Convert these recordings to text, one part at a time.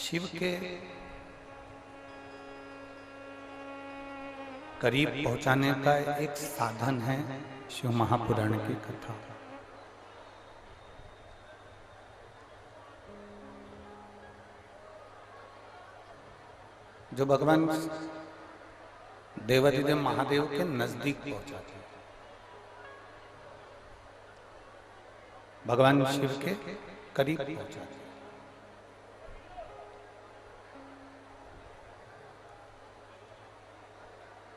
शिव के करीब पहुंचाने का एक साधन है शिव महापुराण की कथा। जो भगवान देवाधिदेव महादेव के नजदीक पहुंचाते हैं, भगवान शिव के करीब पहुंचाते हैं।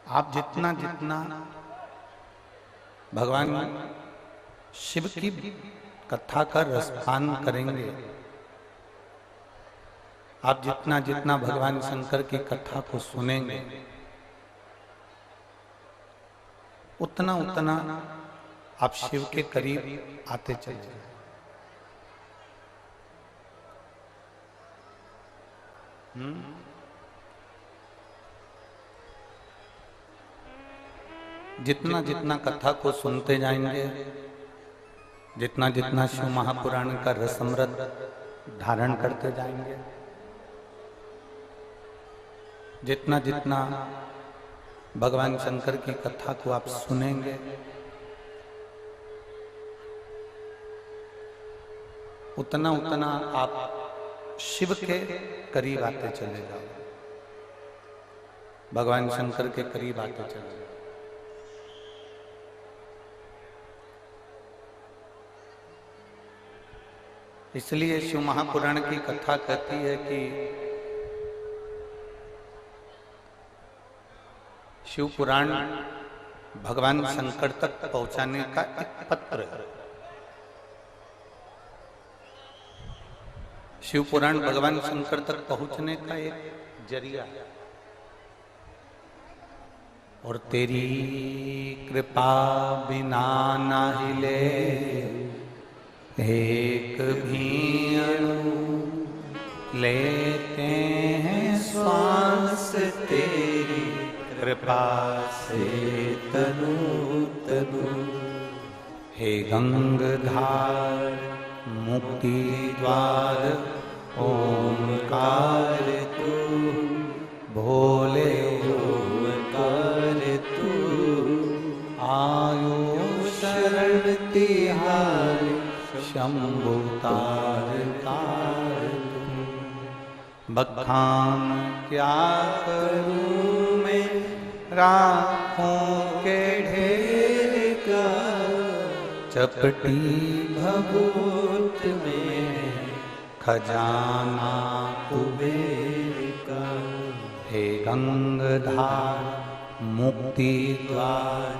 आप जितना जितना भगवान शिव की कथा का रसपान करेंगे, आप जितना जितना भगवान शंकर की कथा को सुनेंगे, उतना उतना आप शिव के करीब आते चले जाएंगे। जितना जितना कथा को सुनते जाएंगे, जितना जितना शिव महापुराण का रसमृत धारण करते जाएंगे, जितना जितना भगवान शंकर की कथा को आप सुनेंगे, उतना उतना आप शिव के करीब आते चले जाओ, भगवान शंकर के करीब आते चले जाओ। इसलिए शिव महापुराण की कथा कहती है कि शिव पुराण भगवान शंकर तक पहुंचाने का एक पत्र है। शिव पुराण भगवान शंकर तक पहुंचने का एक जरिया है। और तेरी कृपा बिना ना हिले एक भी अणु, लेते हैं श्वास तेरी कृपा से तनु तनु। हे गंगाधार मुक्ति द्वार ओंकार तू, भोले ओंकार तू, आयो शरण तिहार शंभु तार तार। बखान क्या करूं मैं राखों के ढेर का, चपटी भभूत में खजाना कुबेर का। हे गंगाधार मुक्ति द्वार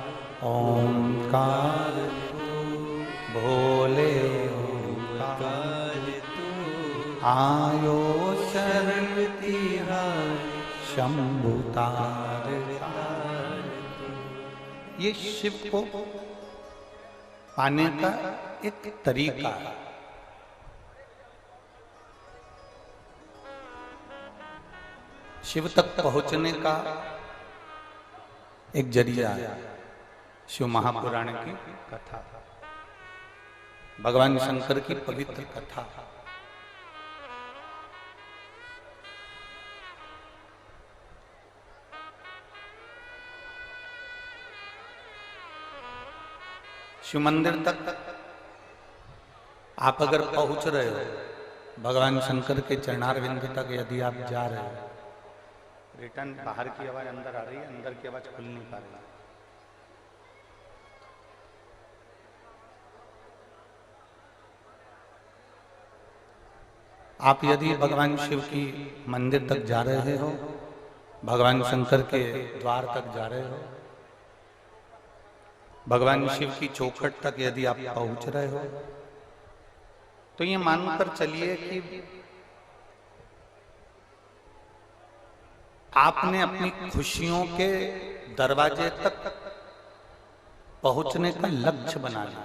ओंकार तू, भोले ओंकार तू, आयो शरण तिहार शंभु तार तार। ये शिव को पाने का एक तरीका है। शिव तक पहुंचने का एक जरिया है शिव महापुराण की कथा, भगवान शंकर की पवित्र कथा। शिव मंदिर तक आप अगर पहुंच रहे हो, भगवान शंकर के चरणारविंद तक यदि आप जा रहे हो, रिटर्न बाहर की आवाज अंदर आ रही है, अंदर की आवाज खुल नहीं पा रही। आप यदि भगवान शिव की मंदिर तक जा रहे हो, भगवान शंकर के द्वार तक जा रहे हो, भगवान शिव की चौखट तक यदि आप पहुंच रहे हो, तो ये मानकर चलिए कि आपने अपनी खुशियों के दरवाजे तक पहुंचने का लक्ष्य बना लिया।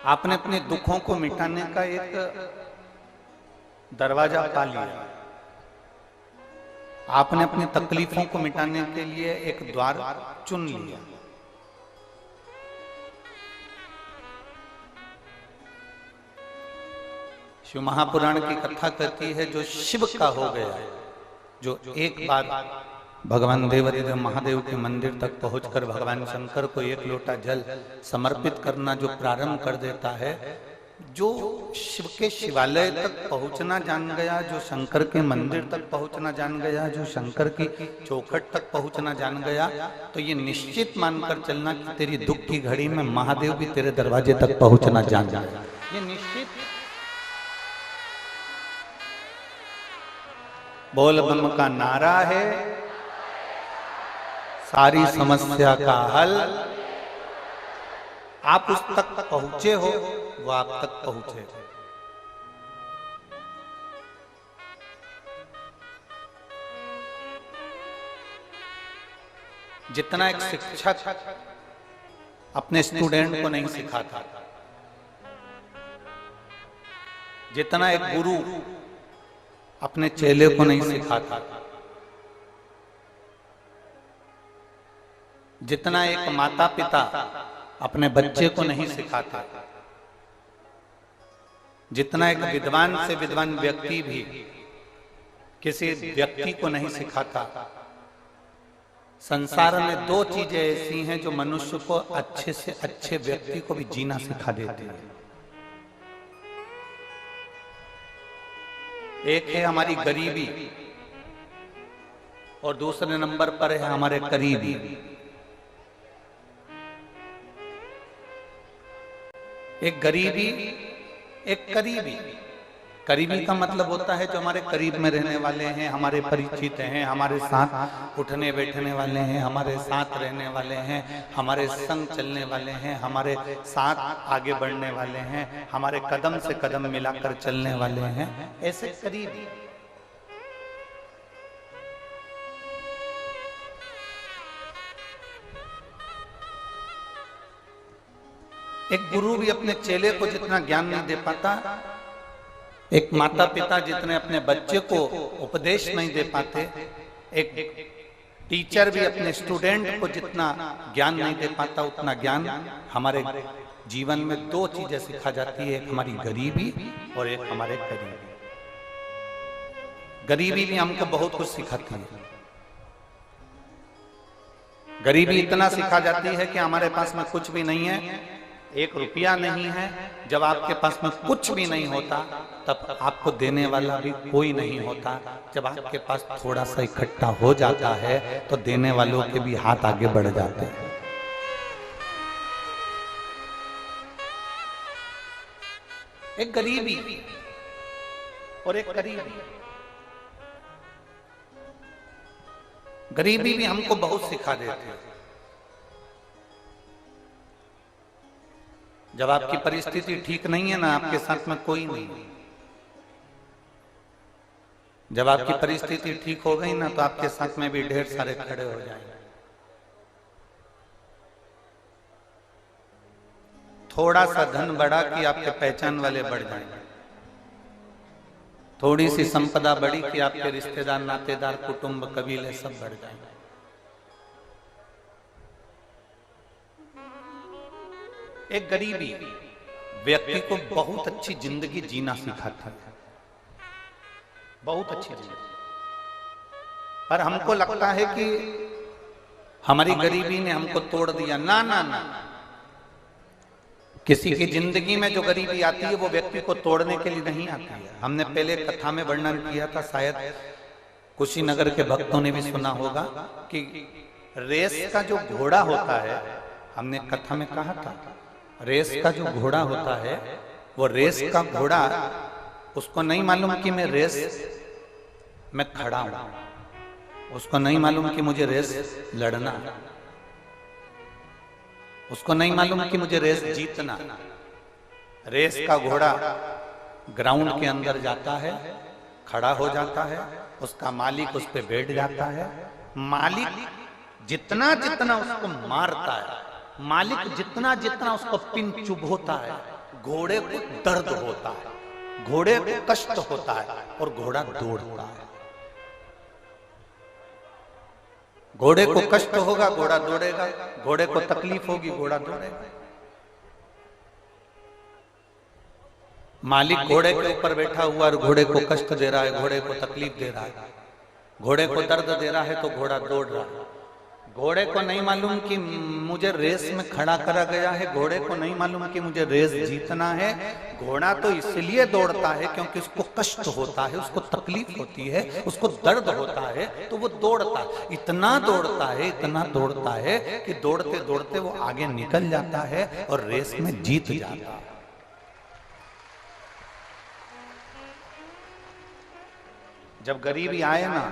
आपने अपने दुखों को मिटाने का एक दरवाजा पा लिया। आपने अपनी तकलीफों को मिटाने के लिए एक द्वार चुन लिया। शिव महापुराण की कथा कहती है जो शिव का हो गया, जो एक बार भगवान देवादिदेव महादेव के मंदिर तक पहुंचकर भगवान शंकर को एक लोटा जल समर्पित करना जो प्रारंभ कर देता है, जो शिव के शिवालय तक पहुंचना जान गया, जो शंकर के मंदिर तक पहुंचना जान गया, जो शंकर की चौखट तक पहुंचना जान गया, तो ये निश्चित मानकर चलना कि तेरी दुख की घड़ी में महादेव भी तेरे दरवाजे तक पहुंचना जान गया। ये निश्चित। बोल बम का नारा है, सारी समस्या का हल। आप उस तक पहुंचे हो, वो आप तक पहुंचे। जितना एक शिक्षक अपने स्टूडेंट को नहीं सिखाता, जितना एक गुरु अपने चेले को नहीं सिखाता, जितना एक माता पिता अपने बच्चे को नहीं सिखाता, जितना एक विद्वान से विद्वान व्यक्ति भी किसी व्यक्ति को नहीं सिखाता, संसार में दो चीजें ऐसी हैं जो मनुष्य को अच्छे से अच्छे व्यक्ति को भी जीना सिखा देती है। एक है हमारी गरीबी और दूसरे नंबर पर है हमारे करीबी। एक गरीबी, एक करीबी। करीबी का मतलब होता है जो हमारे करीब में रहने वाले हैं, हमारे परिचित हैं, हमारे साथ उठने बैठने वाले हैं, हमारे साथ रहने वाले हैं, हमारे संग चलने वाले हैं, हमारे साथ आगे बढ़ने वाले हैं, हमारे कदम से कदम मिलाकर चलने वाले हैं, ऐसे करीबी। एक गुरु भी अपने चेले को जितना ज्ञान नहीं दे पाता, एक माता पिता जितने अपने बच्चे को उपदेश नहीं दे पाते, एक टीचर भी अपने स्टूडेंट को जितना ज्ञान नहीं दे पाता, उतना ज्ञान हमारे जीवन में दो चीजें सिखा जाती है, एक हमारी गरीबी और एक हमारे करीबी। गरीबी भी हमको बहुत कुछ सिखाती है। गरीबी इतना सिखा जाती है कि हमारे पास में कुछ भी नहीं है, 1 रुपया नहीं है। जब आपके पास में कुछ भी नहीं होता तब आपको देने वाला भी कोई नहीं होता। जब आपके पास थोड़ा सा इकट्ठा हो जाता है तो देने वालों के भी हाथ आगे बढ़ जाते हैं। एक गरीबी और एक करीबी। गरीबी भी हमको बहुत सिखा देती है। जब आपकी परिस्थिति ठीक नहीं है ना, आपके साथ में कोई नहीं। जब आपकी परिस्थिति ठीक हो गई ना, तो आपके साथ में भी ढेर सारे खड़े हो जाएंगे। थोड़ा सा धन बढ़ा कि आपके पहचान वाले बढ़ जाएंगे। थोड़ी सी संपदा बढ़ी कि आपके रिश्तेदार, नातेदार, कुटुंब, कबीले सब बढ़ जाएंगे। एक गरीबी व्यक्ति को बहुत अच्छी जिंदगी जीना सिखाता है, बहुत अच्छी जिंदगी। पर हमको लगता है कि हमारी गरीबी ने हमको तोड़ दिया। ना ना ना, किसी की जिंदगी में जो गरीबी आती है वो व्यक्ति को तोड़ने के लिए नहीं आती है। हमने पहले कथा में वर्णन किया था, शायद कुशीनगर के भक्तों ने भी सुना होगा कि रेस का जो घोड़ा होता है, हमने कथा में कहा था, रेस का जो घोड़ा होता है, वो रेस का घोड़ा, उसको नहीं मालूम कि मैं रेस में खड़ा हूं, उसको नहीं मालूम कि मुझे रेस लड़ना, उसको नहीं मालूम कि मुझे रेस जीतना। रेस का घोड़ा ग्राउंड के अंदर जाता है, खड़ा हो जाता है, उसका मालिक उस पे बैठ जाता है। मालिक जितना जितना उसको मारता है, मालिक जितना जितना उसको पिन चुभोता है, घोड़े को दर्द होता है, घोड़े को कष्ट होता है और घोड़ा दौड़ता है। घोड़े को कष्ट होगा, घोड़ा दौड़ेगा, घोड़े को तकलीफ होगी, घोड़ा दौड़ेगा। मालिक घोड़े के ऊपर बैठा हुआ और घोड़े को कष्ट दे रहा है, घोड़े को तकलीफ दे रहा है, घोड़े को दर्द दे रहा है, तो घोड़ा दौड़ रहा है। घोड़े को नहीं मालूम कि मुझे रेस में खड़ा करा गया है, घोड़े को नहीं मालूम कि मुझे रेस जीतना है। घोड़ा तो इसलिए दौड़ता है क्योंकि उसको कष्ट होता है, उसको तकलीफ होती है, उसको दर्द होता है, तो वो दौड़ता है। इतना दौड़ता है, इतना दौड़ता है कि दौड़ते दौड़ते वो आगे निकल जाता है और रेस में जीत जाता है। जब गरीबी आए ना,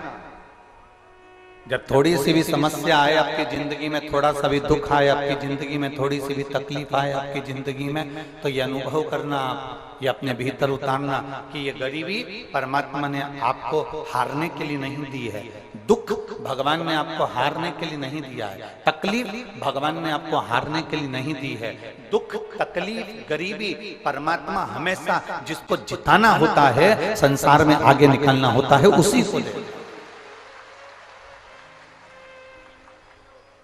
जब थोड़ी सी भी समस्या आए आपकी जिंदगी में, थोड़ा सा भी दुख आए आपकी जिंदगी में, थोड़ी सी भी तकलीफ आए आपकी जिंदगी में, तो ये अनुभव करना, ये अपने भीतर उतारना कि ये गरीबी परमात्मा ने आपको हारने के लिए नहीं दी है, दुख भगवान ने आपको हारने के लिए नहीं दिया है, तकलीफ भगवान ने आपको हारने के लिए नहीं दी है। दुख, तकलीफ, गरीबी परमात्मा हमेशा जिसको जिताना होता है, संसार में आगे निकलना होता है, उसी को दे।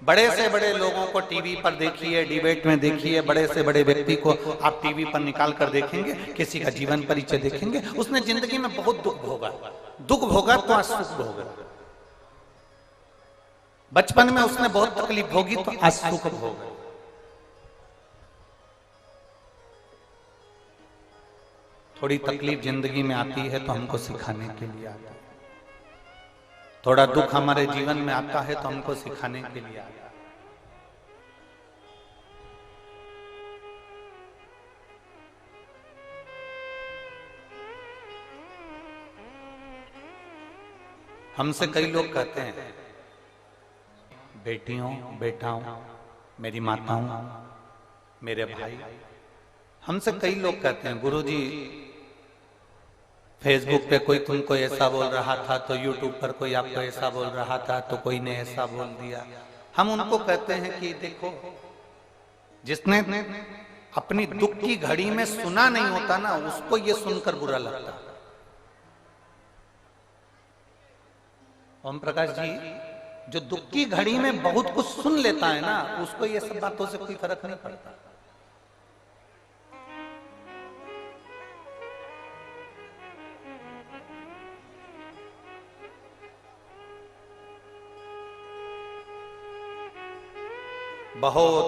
बड़े से बड़े लोगों को टीवी पर देखिए, डिबेट में देखिए, बड़े से बड़े व्यक्ति को आप टीवी पर निकाल कर देखेंगे, किसी का जीवन परिचय देखेंगे, उसने जिंदगी में बहुत दुख भोगा, दुख भोगा तो आज सुख भोगा। बचपन में उसने बहुत तकलीफ भोगी तो आज सुख भोगा। थोड़ी तकलीफ जिंदगी में आती है तो हमको सिखाने के लिए आता है, थोड़ा दुख हमारे जीवन में आता है तो हमको सिखाने के लिए आता है। हमसे कई लोग कहते हैं, बेटियों, बेटाओं, मेरी माताओं, मेरे भाई, हमसे कई लोग कहते हैं, गुरुजी फेसबुक पे कोई तुमको ऐसा बोल रहा था, तो यूट्यूब पर कोई आपको ऐसा बोल रहा था, तो कोई ने ऐसा बोल दिया। हम उनको कहते हैं कि देखो, जिसने अपनी दुख की घड़ी में सुना नहीं होता ना, उसको ये सुनकर बुरा लगता। ओम प्रकाश जी जो दुख की घड़ी में बहुत कुछ सुन लेता है ना, उसको ये सब बातों से कोई फर्क नहीं पड़ता। बहुत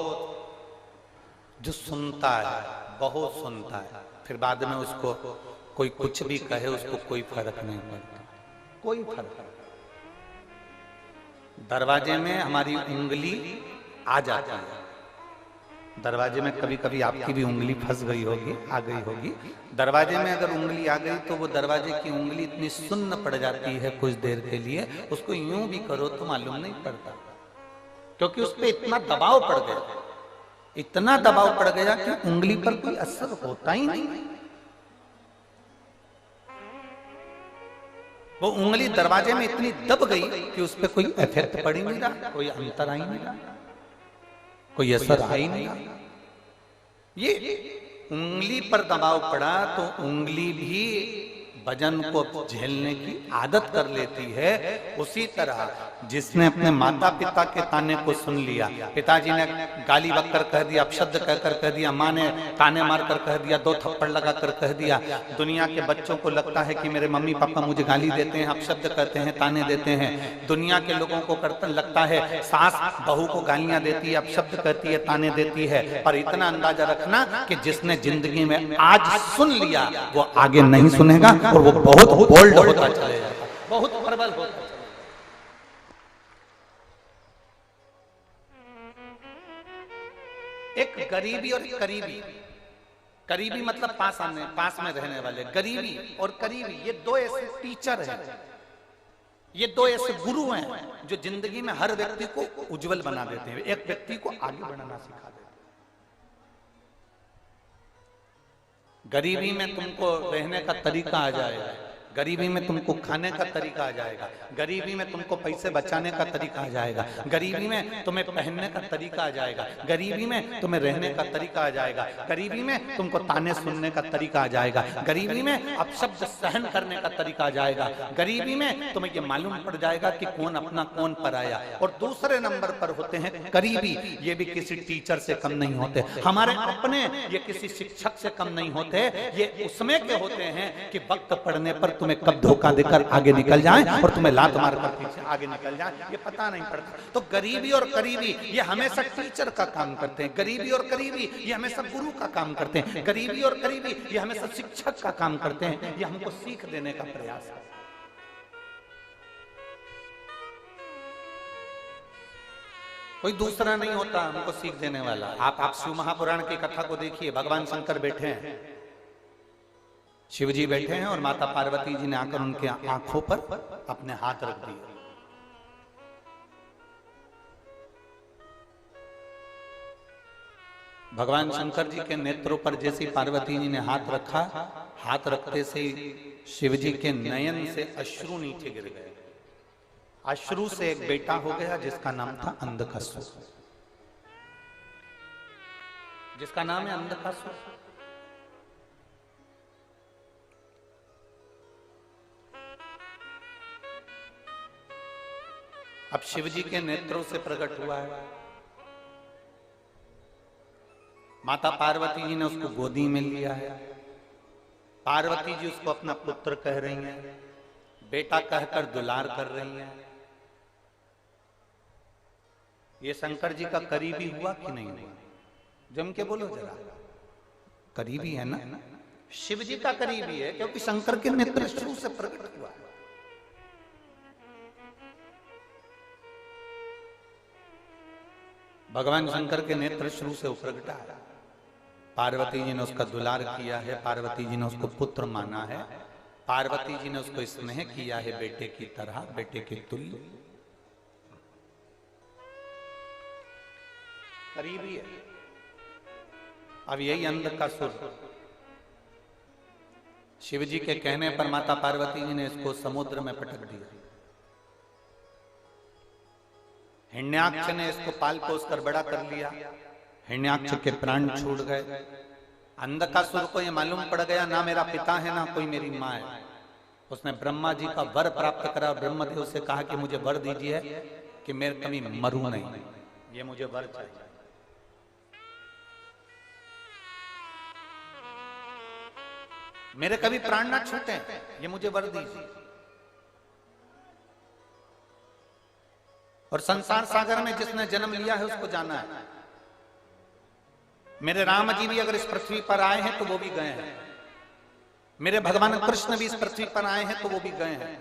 जो सुनता है, बहुत सुनता है, फिर बाद में उसको कोई कुछ भी कहे, उसको कोई फर्क नहीं पड़ता, कोई फर्क नहीं। दरवाजे में हमारी उंगली आ जाती है, दरवाजे में कभी कभी आपकी भी उंगली फंस गई होगी, आ गई होगी। दरवाजे में अगर उंगली आ गई तो वो दरवाजे की उंगली इतनी सुन्न पड़ जाती है कुछ देर के लिए, उसको यूं भी करो तो मालूम नहीं पड़ता, क्योंकि उस पर इतना दबाव पड़ गया, इतना दबाव पड़ गया कि उंगली पर कोई असर होता ही नहीं। वो उंगली दरवाजे में इतनी दब गई कि उस पर कोई इफेक्ट पड़ ही नहीं रहा, कोई अंतर आ ही नहीं रहा, कोई असर आ ही नहीं रहा। ये उंगली पर दबाव पड़ा तो उंगली भी वजन को झेलने की आदत कर लेती है। उसी तरह जिसने अपने माता पिता के ताने को सुन लिया, पिताजी ने गाली बककर कह दिया, अपशब्द कहकर कह दिया, माँ ने ताने मारकर कह दिया, 2 थप्पड़ लगाकर कह दिया, दुनिया के बच्चों को लगता है कि मेरे मम्मी पापा मुझे गाली देते हैं, अपशब्द कहते हैं, ताने देते हैं। दुनिया के लोगों को लगता है सास बहू को गालियां देती है, अपशब्द कहती है, ताने देती है। पर इतना अंदाजा रखना कि जिसने जिंदगी में आज सुन लिया वो आगे नहीं सुनेगा और वो बहुत बोल्ड होता चलेगा, बहुत प्रबल होता चलेगा। एक गरीबी और करीबी, करीबी मतलब पास में रहने वाले, गरीबी और करीबी ये 2 ऐसे टीचर हैं, ये 2 ऐसे गुरु हैं जो जिंदगी में हर व्यक्ति को उज्जवल बना देते हैं, एक व्यक्ति को आगे बढ़ना सिखा देते हैं। गरीबी में तुमको रहने का तरीका आ जाएगा, गरीबी में तुमको खाने का तरीका आ जाएगा, गरीबी में तुमको पैसे बचाने का तरीका आ जाएगा, गरीबी में तुम्हें पहनने का तरीका आ जाएगा, गरीबी में तुम्हें रहने का तरीका आ जाएगा, गरीबी में तुमको ताने सुनने का तरीका आ जाएगा, गरीबी में अपशब्द सहन करने का तरीका आ जाएगा, गरीबी में तुम्हें ये मालूम पड़ जाएगा कि कौन अपना कौन पराया। और दूसरे नंबर पर होते हैं करीबी, ये भी किसी टीचर से कम नहीं होते, हमारे अपने, ये किसी शिक्षक से कम नहीं होते, ये उसमें के होते हैं कि वक्त पड़ने पर तुम्हें कब धोखा देकर आगे निकल जाएं और तुम्हें लात मार कर पीछे आगे निकल जाएं, ये पता नहीं पड़ता। तो गरीबी और करीबी ये हमेशा टीचर का काम करते हैं, गरीबी और करीबी ये हमेशा गुरु का काम करते हैं, गरीबी और करीबी ये हमेशा शिक्षक का काम करते हैं, ये हमको सीख देने का प्रयास है। कोई दूसरा नहीं होता हमको सीख देने वाला। आप शिव महापुराण की कथा को देखिए, भगवान शंकर बैठे हैं, शिव जी बैठे हैं और माता पार्वती जी ने आकर उनके आंखों पर अपने हाथ रख दिए। भगवान शंकर जी के नेत्रों पर जैसी पार्वती जी ने हाथ रखा, हाथ रखते से शिव जी के नयन से अश्रु नीचे गिर गए। अश्रु से एक बेटा हो गया जिसका नाम था अंधकासुर, जिसका नाम है अंधकासुर। अब शिव जी के नेत्रों से प्रकट हुआ है। माता पार्वती जी ने उसको गोदी में लिया है। पार्वती जी उसको अपना पुत्र कह रही हैं, बेटा कहकर दुलार कर रही हैं। ये शंकर जी का करीबी हुआ कि नहीं हुआ? जम के बोलो जरा, करीबी है ना? शिव जी का करीबी है क्योंकि शंकर के नेत्र शुरू से प्रकट हुआ है। भगवान शंकर के नेत्र शुरू से प्रगटा है। पार्वती जी ने उसका दुलार किया है, पार्वती जी ने उसको पुत्र माना है, पार्वती जी ने उसको स्नेह किया है बेटे की तरह, बेटे के तुल्य। करीबी है। अब यही अंधकासुर शिव जी के कहने पर माता पार्वती जी ने इसको समुद्र में पटक दिया। हिरण्याक्ष ने इसको पाल पोस कर बड़ा कर लिया, हिरण्याक्ष के प्राण छूट गए। अंधकासुर को यह मालूम पड़ गया ना मेरा पिता है ना कोई मेरी माँ है। उसने ब्रह्मा जी का वर प्राप्त करा। ब्रह्मदेव से कहा कि मुझे वर दीजिए कि मैं कभी मरूं नहीं, ये मुझे वर चाहिए। मेरे कभी प्राण ना छूटे, ये मुझे वर दीजिए। और संसार सागर में जिसने जन्म लिया है उसको जाना है। मेरे राम जी भी अगर इस पृथ्वी पर आए हैं तो वो भी गए हैं। मेरे भगवान कृष्ण भी इस पृथ्वी पर आए हैं तो वो भी गए हैं।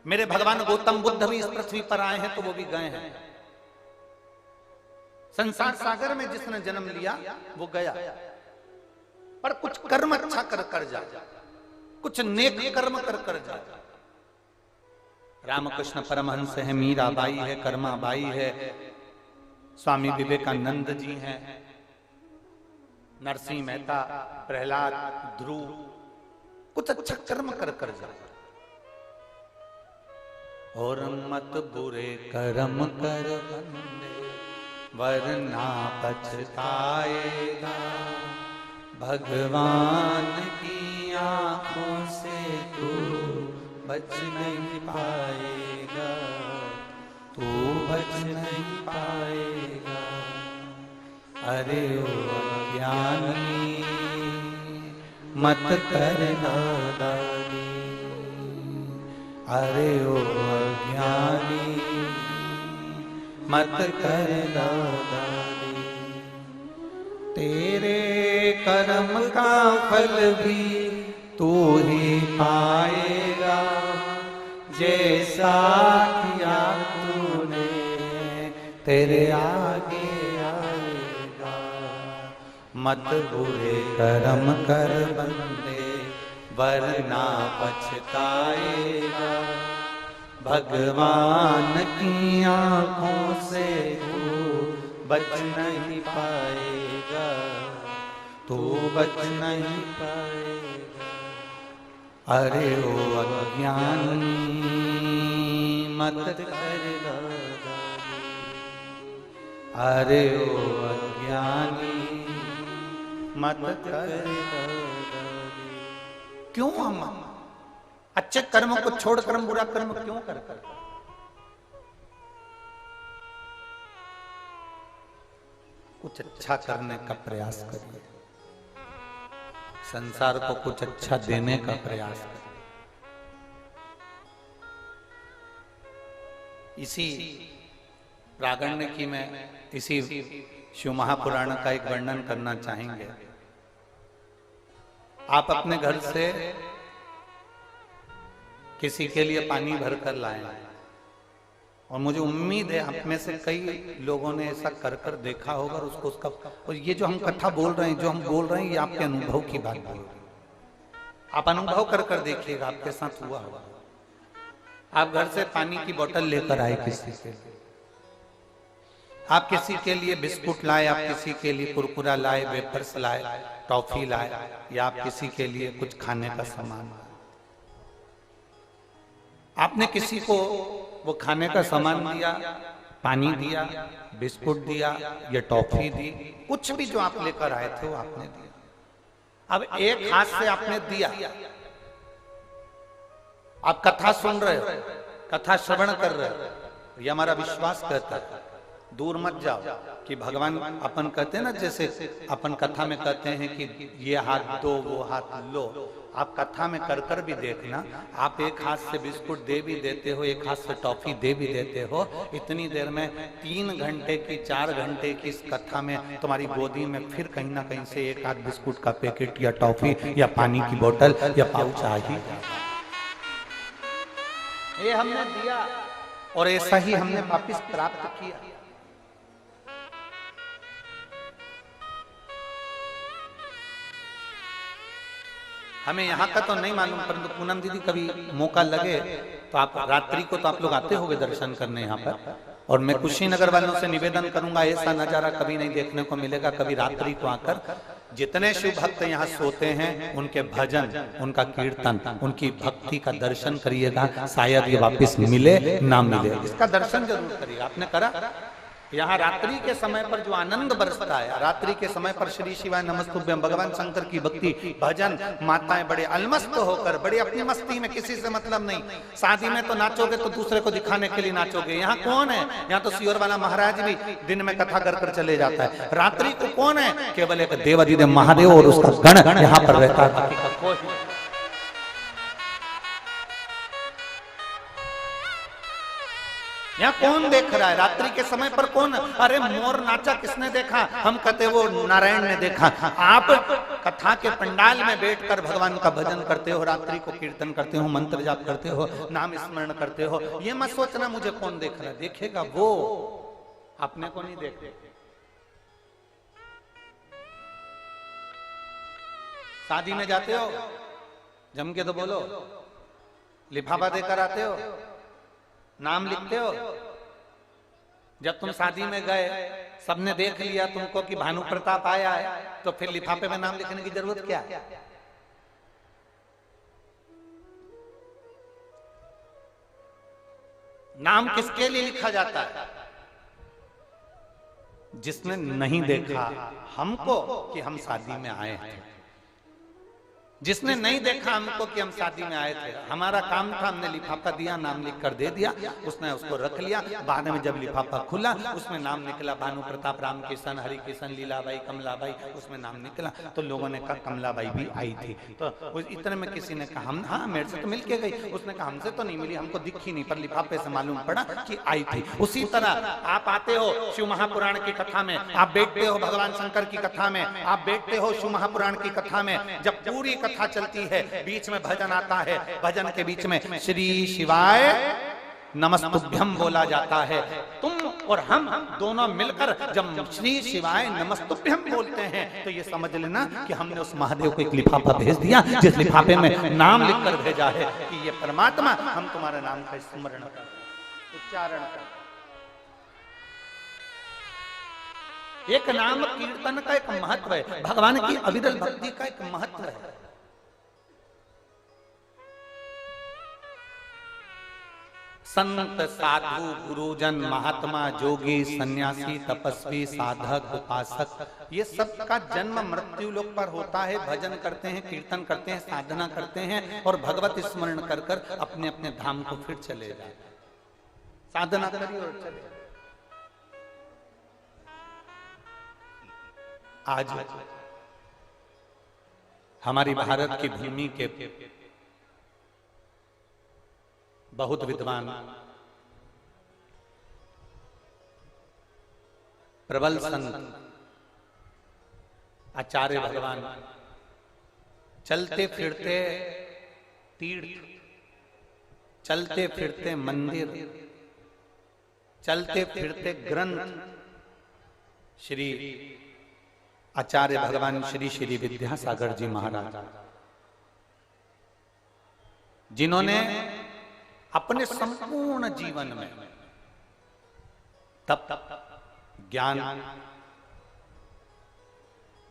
मेरे भगवान गौतम बुद्ध भी इस पृथ्वी पर आए हैं तो वो भी गए हैं। संसार सागर में जिसने जन्म लिया वो गया, पर कुछ कर्म अच्छा कर कर जा, कुछ नेक कर्म कर कर जा। रामकृष्ण परमहंस है, मीराबाई है, कर्माबाई है, स्वामी विवेकानंद जी हैं, नरसिंह मेहता, प्रहलाद, ध्रुव, कुछ अच्छा कर्म कर कर जा। और मत बुरे कर्म कर बंदे वरना पछताएगा, भगवान की आंखों से तू बच नहीं पाएगा, तू बच नहीं पाएगा। अरे ओ अज्ञानी मत कर नादानी, अरे ओ अज्ञानी मत कर नादानी। तेरे कर्म का फल भी तू ही पाएगा, जैसा किया तूने तेरे आगे आएगा। मत बुरे कर्म कर बंदे वरना पछताएगा, भगवान की आंखों से तू बच नहीं पाएगा, तू बच नहीं पाएगा। अरे ओ अज्ञानी मत करना, अरे ओ अज्ञानी मत करना। क्यों हम अच्छे कर्म को छोड़कर हम बुरा कर्म क्यों करते? कुछ अच्छा करने का प्रयास करिए, संसार को कुछ अच्छा देने का प्रयास करिए। इसी प्रागण्य की मैं इसी शिव महापुराण का एक वर्णन करना चाहेंगे। आप अपने घर से किसी के लिए पानी भरकर लाए, और मुझे उम्मीद है आप में से कई लोगों ने ऐसा कर कर देखा होगा, और उसको उसका, और ये जो हम कथा बोल रहे हैं, जो हम बोल रहे हैं, ये आपके अनुभव की बात बोल रहे हैं। आप अनुभव कर कर देखिएगा, आपके साथ हुआ होगा। आप घर से पानी की बोतल लेकर आए किसी के लिए, आप किसी के लिए बिस्कुट लाए, आप किसी के लिए कुरकुरा लाए, वेफर्स लाए, टॉफी लाए, या आप किसी के लिए कुछ खाने का सामान लाए। आपने किसी को वो खाने का सामान दिया, पानी दिया, बिस्कुट दिया या टॉफी दी, कुछ भी जो आप लेकर आए थे वो आपने दिया। अब एक हाथ से आपने दिया, आप कथा सुन रहे हो, कथा श्रवण कर रहे हो, ये हमारा विश्वास कहता है। दूर मत जाओ कि भगवान, अपन कहते हैं ना, जैसे अपन कथा में कहते हैं कि ये हाथ दो वो हाथ लो, आप कथा में कर कर भी देखना, आप एक हाथ से बिस्कुट दे भी देते हो, एक हाथ से टॉफी दे भी देते हो, इतनी देर में 3 घंटे की 4 घंटे की इस कथा में तुम्हारी गोदी में फिर कहीं ना कहीं से एक हाथ बिस्कुट का पैकेट या टॉफी या पानी की बोतल या पाउच आ ही, ये हमने दिया और ऐसा ही हमने वापिस प्राप्त किया। हमें यहाँ का तो नहीं मालूम, परंतु पूनम दीदी कभी मौका लगे तो आप रात्रि को तो आप लोग आते होंगे दर्शन करने यहाँ पर, और मैं कुशीनगर वालों से निवेदन करूंगा, ऐसा नजारा कभी नहीं देखने को मिलेगा। कभी रात्रि को आकर जितने शिव भक्त यहाँ सोते हैं, उनके भजन, उनका कीर्तन, उनकी भक्ति का दर्शन करिएगा। शायद ये वापिस मिले ना मिले, इसका दर्शन जरूर करिएगा। आपने करा? यहाँ रात्रि के समय पर जो आनंद बरसता है, रात्रि के समय पर श्री शिवाय नमस्तुभ्यम, भगवान शंकर की भक्ति, भजन, माताएं बड़े अलमस्त होकर, बड़े अपनी मस्ती में, किसी से मतलब नहीं। शादी में तो नाचोगे तो दूसरे को दिखाने के लिए नाचोगे। यहाँ कौन है? यहाँ तो सियोर वाला महाराज भी दिन में कथा कर कर चले जाता है। रात्रि को कौन है? केवल एक देवाधिदेव महादेव और उसका गण यहाँ पर रहता है। यहाँ कौन देख रहा है? रात्रि के समय पर कौन? अरे मोर नाचा किसने देखा? हम कहते वो नारायण ने देखा। आप कथा के पंडाल में बैठकर भगवान का भजन करते हो, रात्रि को कीर्तन करते हो, मंत्र जाप करते हो, नाम स्मरण करते हो। ये मत सोचना मुझे कौन देख रहा है, देखेगा वो, अपने को नहीं देखते। शादी में जाते हो, जम के तो बोलो, लिफाफा देकर आते हो, नाम लिखते हो। जब तुम शादी में गए, सबने देख लिया तुमको कि भानु प्रताप आया है, तो फिर लिफाफे में नाम लिखने की जरूरत क्या है? नाम किसके लिए लिखा जाता है? जिसने नहीं देखा हमको कि हम शादी में आए हैं, जिसने नहीं देखा हमको कि हम शादी में आए थे। हमारा काम था, हमने लिफाफा दिया, नाम लिख कर दे दिया, उसने उसको रख लिया। बाद में जब लिफाफा खुला, उसमें नाम निकला भानु प्रताप, राम किशन, हरि किशन, लीलाबाई, कमलाबाई, उसमें नाम निकला। तो लोगों ने कहा कमलाबाई भी आई थी। तो इतने में किसी ने कहा हम, हाँ मेरे से तो मिल के गई। उसने कहा हमसे तो नहीं मिली, हमको दिखी नहीं, पर लिफाफे से मालूम पड़ा कि आई थी। उसी तरह आप आते हो शिव महापुराण की कथा में, आप बैठते हो भगवान शंकर की कथा में, आप बैठते हो शिव महापुराण की कथा में। जब पूरी कथा चलती है, बीच में भजन आता है, भजन के बीच में श्री शिवाय नमस्तुभ्यम बोला जाता है। तुम और हम दोनों मिलकर जब श्री शिवाय नमस्तुभ्यम बोलते हैं, तो ये समझ लेना कि हमने उस महादेव को एक लिफाफा भेज दिया, जिस लिफाफे में नाम लिखकर भेजा है कि ये परमात्मा, हम तुम्हारे नाम का स्मरण कर, उच्चारण कर। एक नाम कीर्तन का एक महत्व है, भगवान की अविरल भक्ति का एक महत्व है। संत साधु गुरुजन महात्मा जोगी सन्यासी तपस्वी साधक उपासक ये सब का जन्म मृत्यु लोक पर होता है। भजन करते हैं, कीर्तन करते हैं, साधना करते हैं और भगवत स्मरण कर कर अपने अपने धाम को फिर चले जाते हैं। साधना करिए और चले। आज हमारी भारत की भूमि के बहुत विद्वान प्रबल संत आचार्य भगवान चलते फिरते तीर्थ, चलते फिरते मंदिर, चलते फिरते ग्रंथ श्री आचार्य भगवान श्री श्री विद्यासागर जी महाराज, जिन्होंने अपने संपूर्ण जीवन में तप ज्ञान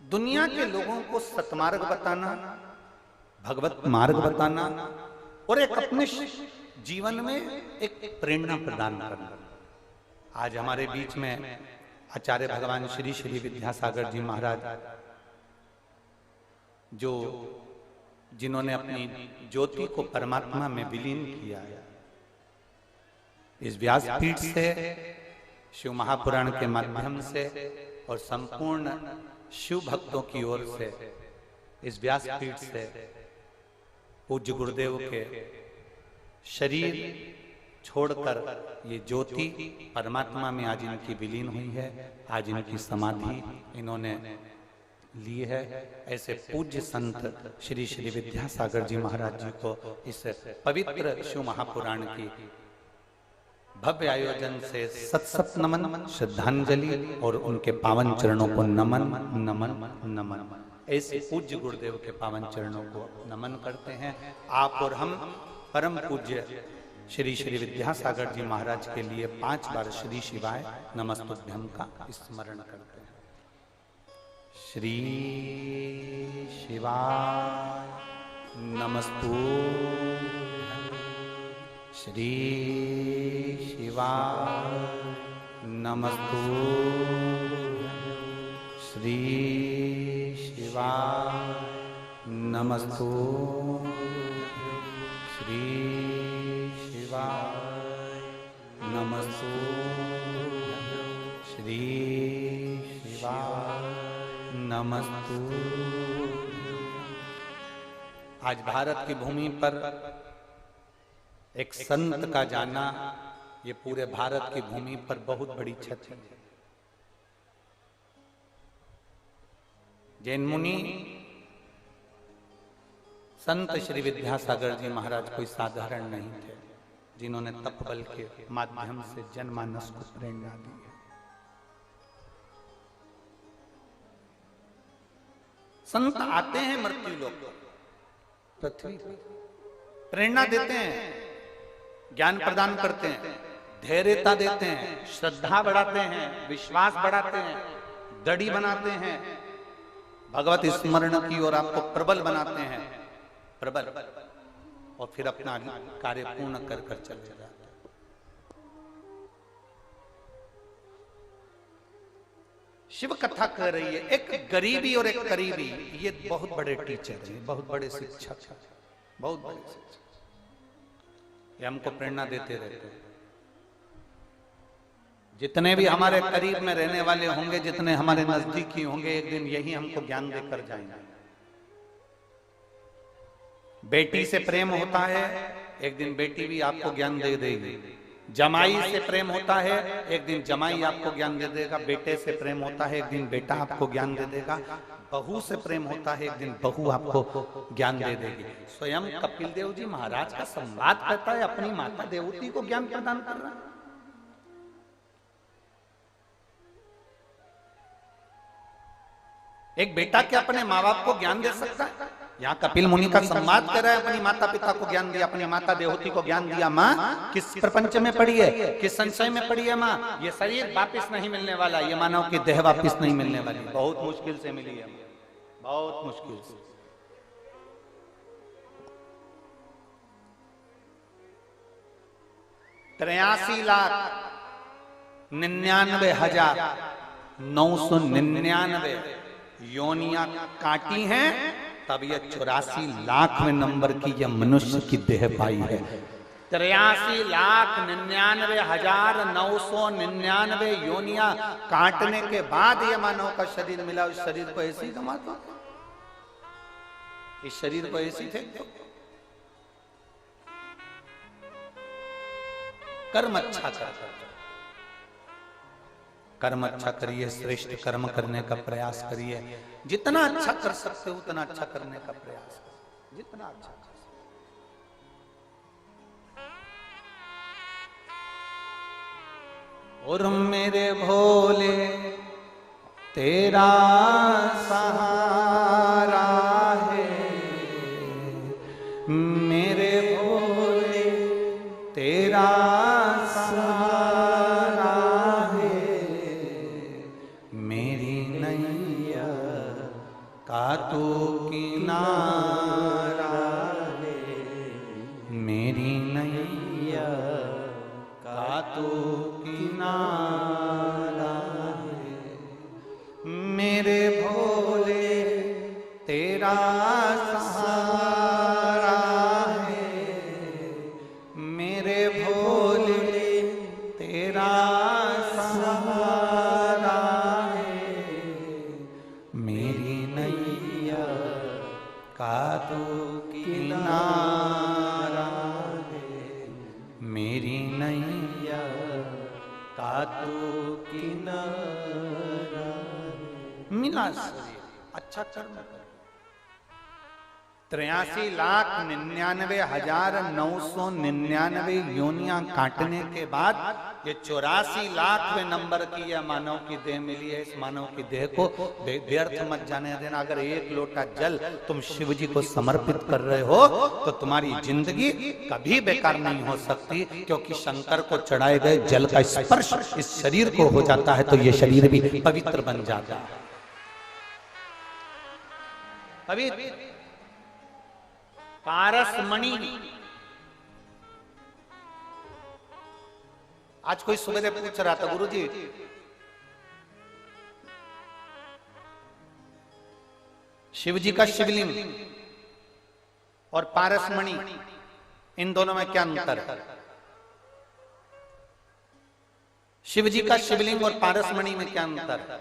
दुनिया के लोगों को सतमार्ग बताना, भगवत मार्ग बताना और एक अपने जीवन में एक प्रेरणा प्रदान करना। आज हमारे बीच में आचार्य भगवान श्री श्री विद्यासागर जी महाराज, जो जिन्होंने अपनी ज्योति को परमात्मा में विलीन किया है, इस व्यासपीठ से शिव महापुराण के माध्यम से और संपूर्ण शिव भक्तों की ओर से इस व्यासपीठ से पूज्य गुरुदेव के शरीर छोड़कर ये ज्योति परमात्मा में आज इनकी विलीन हुई है। आज इनकी समाधि इन्होंने ली है। ऐसे पूज्य संत श्री श्री विद्यासागर जी महाराज जी को इस पवित्र शिव महापुराण की भव्य आयोजन से सत सत नमन श्रद्धांजलि और उनके पावन चरणों को नमन नमन नमन। ऐसे पूज्य गुरुदेव के पावन चरणों को नमन करते हैं। आप और हम परम पूज्य श्री श्री विद्यासागर जी महाराज के लिए 5 बार श्री शिवाय नमस्तुभ्यम का स्मरण करते हैं। श्री शिवाय नमस्तुभ्यं, श्री शिवाय नमस्तुभ्यं, श्री शिवाय नमस्तुभ्यं, श्री शिवाय नमस्तुभ्यं, श्री शिवाय नमस्तुभ्यं। आज भारत की भूमि पर एक संत का जाना ये पूरे भारत की भूमि पर बहुत बड़ी क्षति है। जैन मुनि संत श्री विद्यासागर जी महाराज कोई साधारण नहीं थे, जिन्होंने तप बल के माध्यम से जनमानस को प्रेरणा दी है। संत आते हैं मृत्यु लोक पृथ्वी, प्रेरणा देते हैं, ज्ञान प्रदान करते हैं, धैर्यता देते हैं, श्रद्धा बढ़ाते हैं, विश्वास बढ़ाते हैं, दृढ़ बनाते हैं, भगवत स्मरण की ओर आपको प्रबल बनाते हैं, प्रबल, और फिर अपना कार्य पूर्ण कर कर चले जाते हैं। शिव कथा कह रही है, एक गरीबी और एक करीबी, ये बहुत बड़े टीचर हैं, बहुत बड़े शिक्षक हैं, बहुत बड़े शिक्षक, ये हमको प्रेरणा देते रहते हैं। जितने भी हमारे करीब में रहने वाले होंगे, जितने हमारे नजदीकी होंगे, एक दिन यही हमको ज्ञान देकर जाएंगे। बेटी से प्रेम होता है, एक दिन बेटी भी आपको ज्ञान दे देगी। जमाई से प्रेम होता है, एक दिन जमाई आपको ज्ञान दे देगा। बेटे से प्रेम होता है, एक दिन बेटा आपको ज्ञान दे देगा। बहू से प्रेम होता है, एक दिन बहू आपको ज्ञान दे देगी। स्वयं कपिल देव जी महाराज का संवाद करता है, अपनी माता देवती को ज्ञान प्रदान कर रहा है। एक बेटा क्या अपने माँ बाप को ज्ञान दे सकता है? यहाँ कपिल मुनि का संवाद कर रहा है, अपनी माता पिता को ज्ञान दिया, अपनी माता देवती को ज्ञान दिया। माँ किस प्रपंच में पड़ी है, किस संशय में पड़ी है माँ? ये शरीर वापिस नहीं मिलने वाला, ये मानव की देह वापिस नहीं मिलने वाली, बहुत मुश्किल से मिली है, बहुत मुश्किल से। 83,99,999 योनियां काटी हैं, तब ये 84,00,000वें नंबर की यह मनुष्य की देह पाई है। 83,99,999 योनियां काटने के बाद यह मानव का शरीर मिला। उस शरीर को ऐसे ही गंवा दो, इस शरीर को ऐसे ही फेंक दो। कर्म अच्छा कर, कर्म अच्छा करिए, श्रेष्ठ कर्म करने का प्रयास करिए। जितना अच्छा कर सकते हो उतना अच्छा करने का प्रयास करिए, जितना अच्छा कर सकते। और मेरे भोले तेरा सहारा है, मेरे भोले तेरा सहारा है, मेरी नैया का तू किनारा है, मेरी नैया का तू किनारा है, मेरे भोले तेरा सहारा है, मेरे भोले तेरा सहारा है, मेरी नैया का तू किनारा है, मेरी नैया का तू किनारा। मिला अच्छा कर्म। 83,99,999 योनियां काटने के बाद ये 84,00,000वें नंबर की यह मानव की देह मिली है। इस मानव की देह को व्यर्थ मत जाने देना। अगर एक लोटा जल तुम शिव जी को समर्पित कर रहे हो तो तुम्हारी जिंदगी कभी बेकार नहीं हो सकती, क्योंकि शंकर को चढ़ाए गए जल का स्पर्श इस शरीर को हो जाता है तो ये शरीर भी पवित्र बन जाता है। पवित्र पारसमणि। आज कोई सुबह पूछ रहा था, गुरुजी शिव जी का शिवलिंग और पारसमणि, इन दोनों में क्या अंतर है? शिव जी का शिवलिंग और पारसमणि में क्या अंतर है?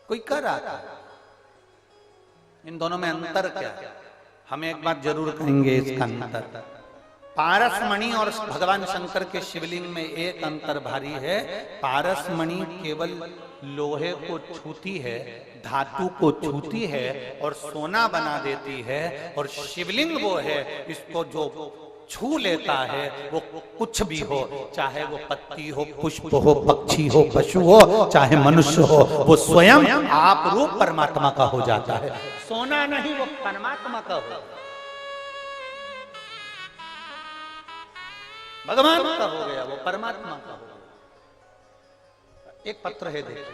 कोई कह रहा था इन दोनों में अंतर क्या है? हम एक बात जरूर कहेंगे इसका अंतर। पारसमणि और भगवान शंकर के शिवलिंग में एक अंतर भारी है। पारसमणि केवल लोहे को छूती है, धातु को छूती है और सोना बना देती है, और शिवलिंग वो है इसको जो छू लेता है वो कुछ भी हो, चाहे वो पत्ती हो, पुष्प हो, पक्षी हो, पशु हो, चाहे मनुष्य हो, वो स्वयं आप रूप परमात्मा का हो जाता है। सोना नहीं, वो परमात्मा का हो, भगवान का हो गया, वो परमात्मा का हो गया। एक पत्र है, देखिए।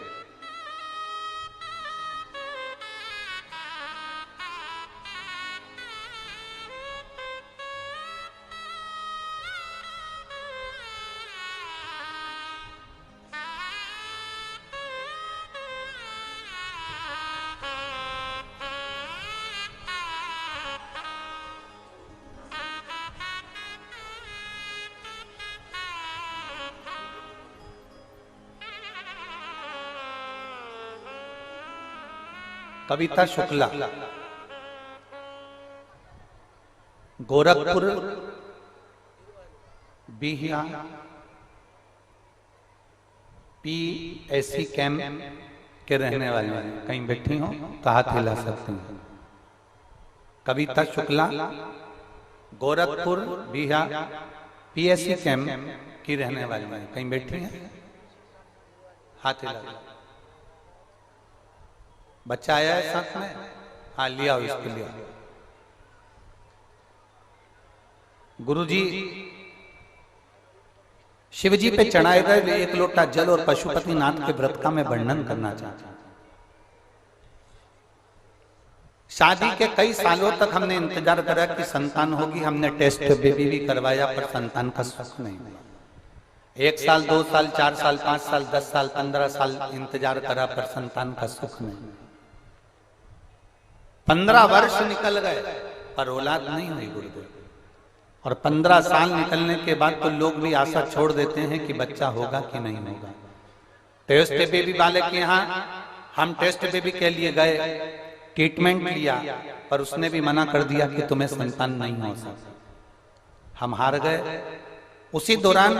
कविता शुक्ला, गोरखपुर बिहिया PSC कैंप के रहने वाले हैं। कहीं बैठी हो तो हाथ हिला सकते हैं। कविता शुक्ला, गोरखपुर बिहिया PSC कैंप की रहने वाली हैं। कहीं बैठी हैं, हाथ हिला। बच्चा आया है साथ में? हाँ, लिया इसके लिए। गुरुजी शिव जी पे चढ़ाए गए एक लोटा जल और पशुपतिनाथ के व्रत का मैं वर्णन करना चाहता हूं। शादी के कई सालों तक हमने इंतजार करा कि संतान होगी। हमने टेस्ट बेबी भी करवाया पर संतान का सुख नहीं हुआ। 1 साल 2 साल 4 साल 5 साल 10 साल 15 साल इंतजार करा पर संतान का सुख नहीं। 15 वर्ष निकल गए पर औलाद नहीं हुई गुरुदेव। और 15 साल निकलने के बाद तो लोग भी आशा छोड़ देते हैं कि बच्चा होगा कि नहीं होगा। टेस्ट बेबी वाले के यहाँ हम टेस्ट बेबी के लिए गए, ट्रीटमेंट लिया, पर उसने भी मना कर दिया कि तुम्हें संतान नहीं हो सकता। हम हार गए। उसी दौरान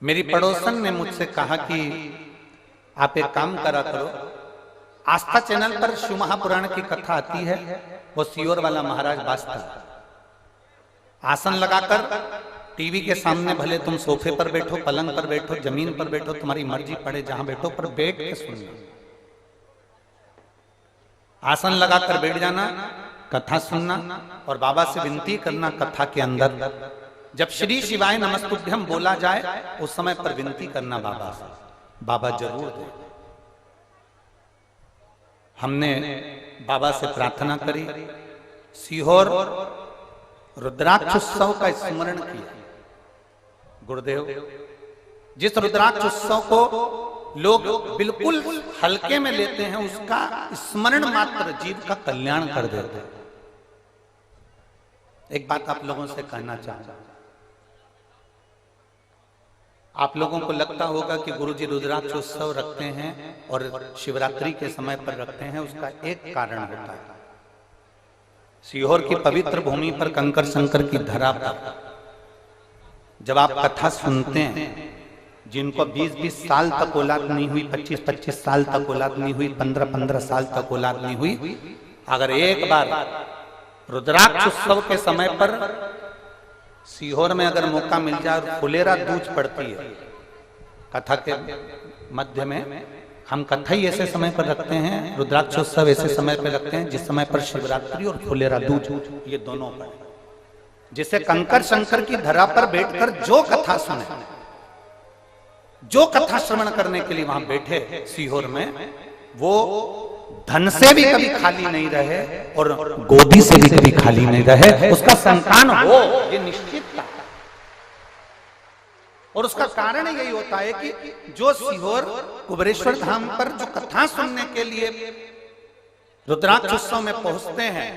मेरी पड़ोसन ने मुझसे कहा कि आप एक काम करा करो, आस्था चैनल पर शिव महापुराण की कथा आती है, वो सीहोर वाला महाराज वास्ता आसन लगाकर टीवी के सामने, भले तुम सोफे पर बैठो, पलंग पर बैठो, जमीन पर बैठो, तुम्हारी मर्जी पड़े जहां बैठो, पर बैठ के सुनना। आसन लगाकर बैठ जाना, कथा सुनना और बाबा से विनती करना। कथा के अंदर जब श्री शिवाय नमस्तुभ्यम बोला जाए उस समय पर विनती करना बाबा से, बाबा जरूर दे। हमने बाबा से प्रार्थना करी, सीहोर रुद्राक्ष उत्सव का स्मरण किया। गुरुदेव, जिस रुद्राक्ष उत्सव को लोग बिल्कुल हल्के में लेते हैं, उसका स्मरण मात्र जीव का कल्याण कर देते हैं। एक बात आप लोगों से कहना चाहता हूं, आप लोगों को लगता होगा कि गुरुजी रुद्राक्ष उत्सव रखते हैं और शिवरात्रि के समय पर रखते हैं, उसका एक कारण होता है। सीहोर की पवित्र भूमि पर कंकर शंकर की धरा पर जब आप कथा सुनते हैं, जिनको 20-20 साल तक औलाद नहीं हुई, 25-25 साल तक औलाद नहीं हुई, 15-15 साल तक औलाद नहीं हुई, अगर एक बार रुद्राक्ष उत्सव के समय पर सीहोर में अगर मौका मिल जाए और फुलेरा दूज पड़ती है कथा के मध्य में, हम कथा ही ऐसे समय पर रखते हैं, रुद्राक्षोत्सव ऐसे समय पर रखते हैं जिस समय पर शिवरात्रि और फुलेरा दूज ये दोनों पर, जिसे कंकर शंकर की धरा पर बैठकर जो कथा सुने, जो कथा श्रवण करने के लिए वहां बैठे सीहोर में, वो धन से भी कभी खाली नहीं रहे और गोदी से भी कभी खाली नहीं रहे, उसका संतान हो ये निश्चित था। और उसका कारण यही होता है कि जो सीहोर कुबेरेश्वर धाम पर जो कथा सुनने के लिए रुद्राक्ष उत्सव में पहुंचते हैं,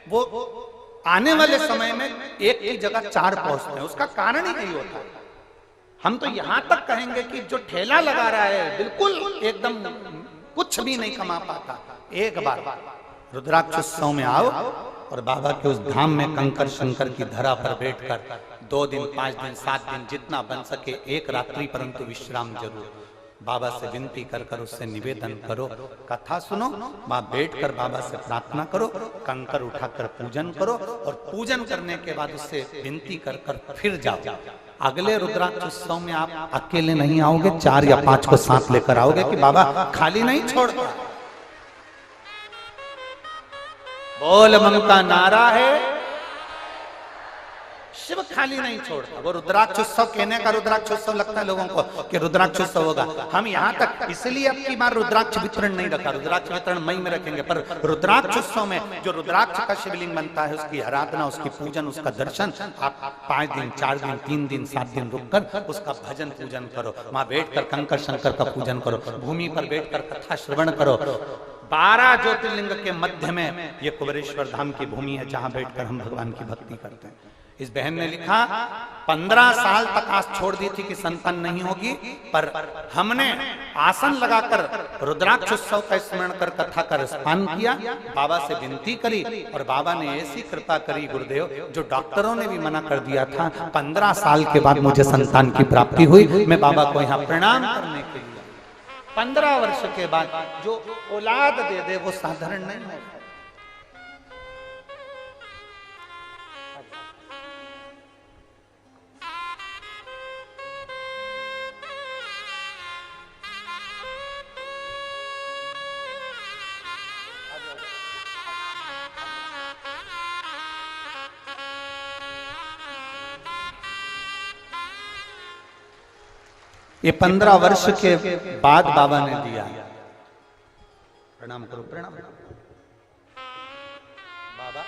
वो आने वाले समय में एक की जगह 4 पहुंचते हैं। उसका कारण ही यही होता है। हम तो यहां तक कहेंगे कि जो ठेला लगा रहा है बिल्कुल एकदम कुछ भी नहीं कमा पाता, एक बार रुद्राक्ष उत्सव में आओ और बाबा के उस धाम में कंकर शंकर की धरा पर बैठकर 2 दिन 5 दिन 7 दिन जितना बन सके, एक रात्रि परंतु विश्राम जरूर बाबा से विनती कर कर उससे निवेदन करो, कथा सुनो, वहां बैठकर बाबा से प्रार्थना करो, कंकर उठाकर पूजन करो और पूजन करने के बाद उससे विनती कर कर फिर जाओ। अगले रुद्राक्ष उत्सव में आप अकेले नहीं आओगे, 4 या 5 को साथ लेकर आओगे कि बाबा खाली नहीं छोड़ता। बोल ममता नारा है, शिव खाली नहीं छोड़ता। वो रुद्राक्ष उत्सव कहने का रुद्राक्ष उत्सव लगता है लोगों को कि रुद्राक्ष उत्सव होगा। हम यहाँ तक इसलिए अब की बार रुद्राक्ष वितरण नहीं रखा, रुद्राक्ष वितरण मई में रखेंगे, पर रुद्राक्ष उत्सव में जो रुद्राक्ष का शिवलिंग बनता है उसकी आराधना, उसकी पूजन, उसका दर्शन आप 5 दिन 4 दिन 3 दिन 7 दिन रुककर उसका भजन पूजन करो, वहां बैठकर कंकर शंकर का पूजन करो, भूमि पर बैठकर कथा श्रवण करो। 12 ज्योतिर्लिंग के मध्य में ये कुबेरेश्वर धाम की भूमि है जहां बैठकर हम भगवान की भक्ति करते हैं। इस बहन ने लिखा 15 साल तक आस छोड़ दी थी कि संतान नहीं होगी, पर हमने आसन लगाकर रुद्राक्ष उत्सव का स्मरण कर कथा का रसपान किया, बाबा से विनती करी और बाबा ने ऐसी कृपा करी गुरुदेव, जो डॉक्टरों ने भी मना कर दिया था। 15 साल के बाद मुझे संतान की प्राप्ति हुई। मैं बाबा को यहाँ प्रणाम करने के लिए 15 वर्ष के बाद जो औलाद दे दे वो साधारण नहीं है। ये 15 वर्ष के बाद बाबा ने दिया। प्रणाम करो, प्रणाम बाबा।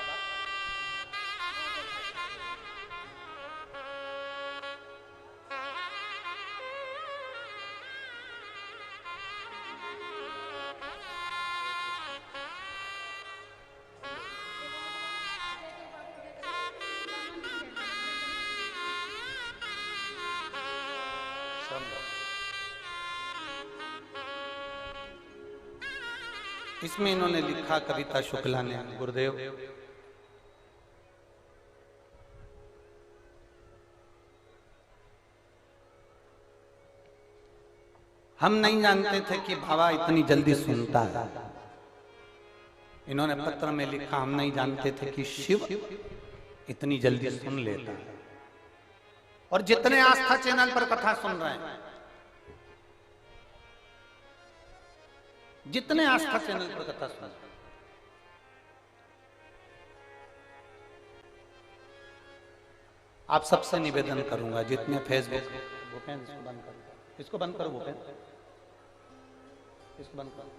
इसमें इन्होंने लिखा कविता शुक्ला ने, गुरुदेव हम नहीं जानते थे कि बाबा इतनी जल्दी सुनता है। इन्होंने पत्र में लिखा, हम नहीं जानते थे कि शिव इतनी जल्दी सुन लेता है। और जितने आस्था चैनल पर कथा सुन रहे हैं, जितने आस्था चैनल पर कथा सुन रहे हैं, आप सबसे निवेदन करूंगा, जितने फेसबुक, भूपेन इसको बंद करो, इसको बंद करो भूपेन, इसको बंद करो।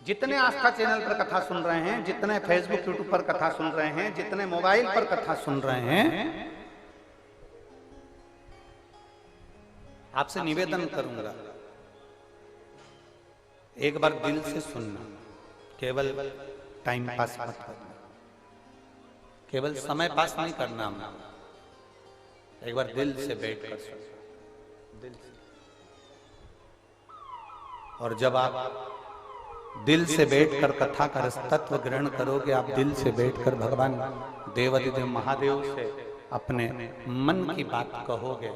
जितने आस्था चैनल पर कथा सुन रहे हैं, जितने फेसबुक यूट्यूब पर कथा सुन रहे हैं, जितने मोबाइल पर कथा सुन रहे हैं, आपसे निवेदन करूंगा, एक बार दिल से सुनना, केवल टाइम पास मत करना, केवल समय पास नहीं करना, एक बार दिल से बैठ कर सुनना, दिल से। और जब आप दिल से बैठकर कथा का रसतत्व ग्रहण करोगे, आप दिल से बैठकर भगवान देवादिदेव महादेव से अपने मन की बात कहोगे,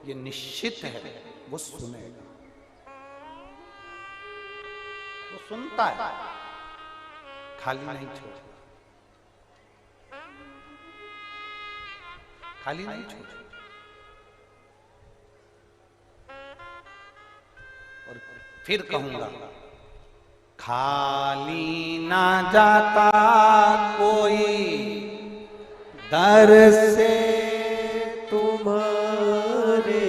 ये निश्चित है वो सुनेगा, वो सुनता है, खाली नहीं छोड़, खाली नहीं छोड़। और फिर कहूंगा, खाली ना जाता कोई दर से तुम्हारे,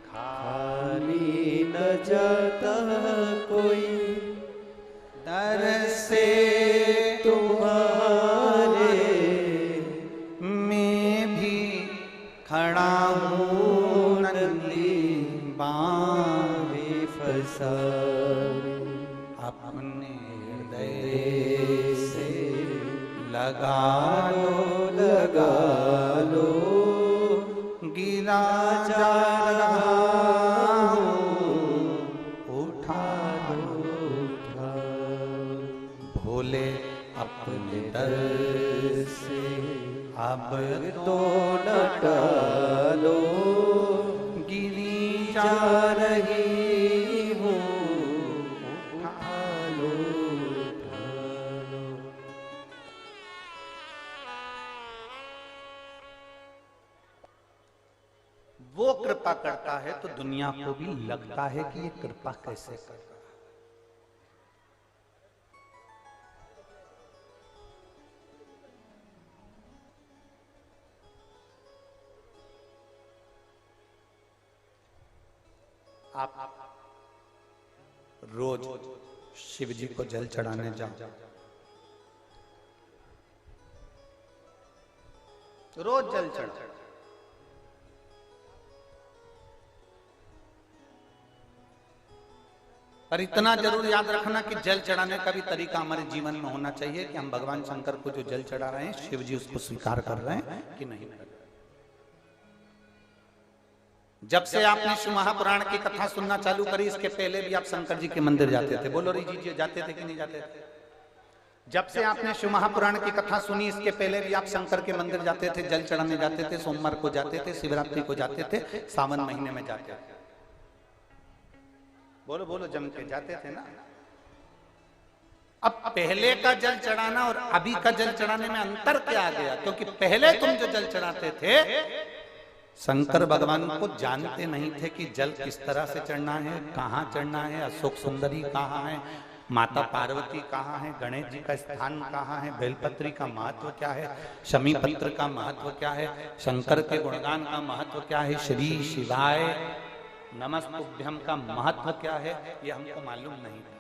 खाली न जाता कोई दर से तुम्हारे, मैं भी खड़ा हूँ नंदी बांधे फंसा अपने हृदय से लगा लगा लो, गिरा जा रहा हूँ, उठा उठा भोले अपने दर से अब तो न टालो, गिरी जा जा रही हूँ, उठा लो। वो कृपा करता है तो दुनिया को भी लगता है कि ये कृपा कैसे कर रहा है। आप रोज शिव जी को जल चढ़ाने जाओ, रोज जल चढ़ाओ, पर इतना जरूर याद रखना कि जल चढ़ाने का भी तरीका हमारे जीवन में होना चाहिए कि हम भगवान शंकर को जो जल चढ़ा रहे हैं, शिव जी उसको स्वीकार कर रहे हैं कि नहीं कर रहे। जब से आपने शिव महापुराण की कथा सुनना चालू करी, इसके पहले भी आप शंकर जी के मंदिर जाते थे, बोलो री जी, जाते थे कि नहीं जाते थे? जब से आपने शिव महापुराण की कथा सुनी, इसके पहले भी आप शंकर के मंदिर जाते थे, जल चढ़ाने जाते थे, सोमवार को जाते थे, शिवरात्रि को जाते थे, सावन महीने में जाते थे। बोलो बोलो जम के जाते थे ना। अब पहले का जल चढ़ाना और अभी का जल चढ़ाने में अंतर क्या आ गया? क्योंकि पहले तुम जो जल चढ़ाते थे, शंकर भगवान को जानते नहीं थे कि जल किस तरह से चढ़ना है, कहाँ चढ़ना है, अशोक सुंदरी कहाँ है, माता पार्वती कहाँ है, गणेश जी का स्थान कहाँ है, बेलपत्री का महत्व क्या है, शमी पत्र का महत्व क्या है, शंकर के गुणगान का महत्व क्या है, श्री शिवाय नमस्तुभ्यम का महत्व क्या है, ये हमको मालूम नहीं था।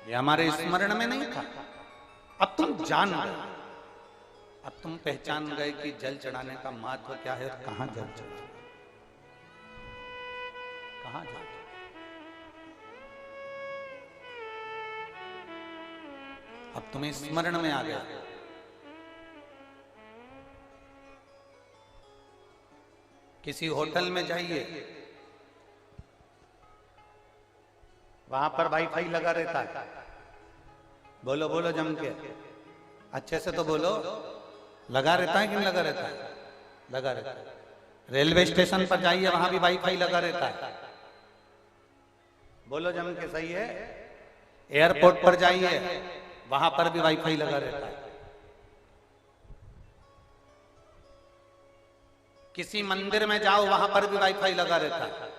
ये हमारे स्मरण में नहीं था। अब तुम जान गए, अब तुम पहचान गए कि जल चढ़ाने का महत्व क्या है, कहां जल चढ़ाना, कहां जल। अब तुम्हें स्मरण में आ गया। किसी होटल में जाइए, वहां पर वाईफाई लगा रहता है। बोलो बोलो जम के, अच्छे से तो बोलो। लगा रहता है कि नहीं लगा रहता है? लगा रहता है। रेलवे स्टेशन पर जाइए, वहां भी वाईफाई लगा रहता है। बोलो जम के, सही है। एयरपोर्ट पर जाइए, वहां पर भी वाईफाई लगा रहता है। किसी मंदिर में जाओ, वहां पर भी वाईफाई लगा रहता है।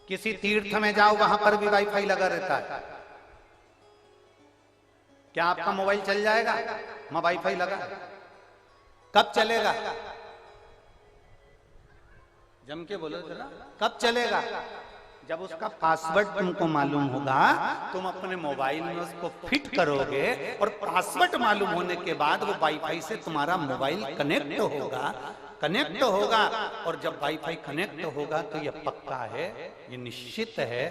किसी तीर्थ में जाओ, वहां पर भी वाईफाई लगा रहता है। क्या आपका मोबाइल चल जाएगा? वहां वाईफाई लगा, कब चलेगा? जम के बोलो जरा, कब चलेगा? जब उसका पासवर्ड तुमको मालूम होगा, तुम अपने मोबाइल में उसको फिट करोगे और पासवर्ड मालूम होने के बाद वो वाईफाई से तुम्हारा मोबाइल कनेक्ट होगा। और जब वाईफाई कनेक्ट होगा तो ये पक्का है, ये निश्चित है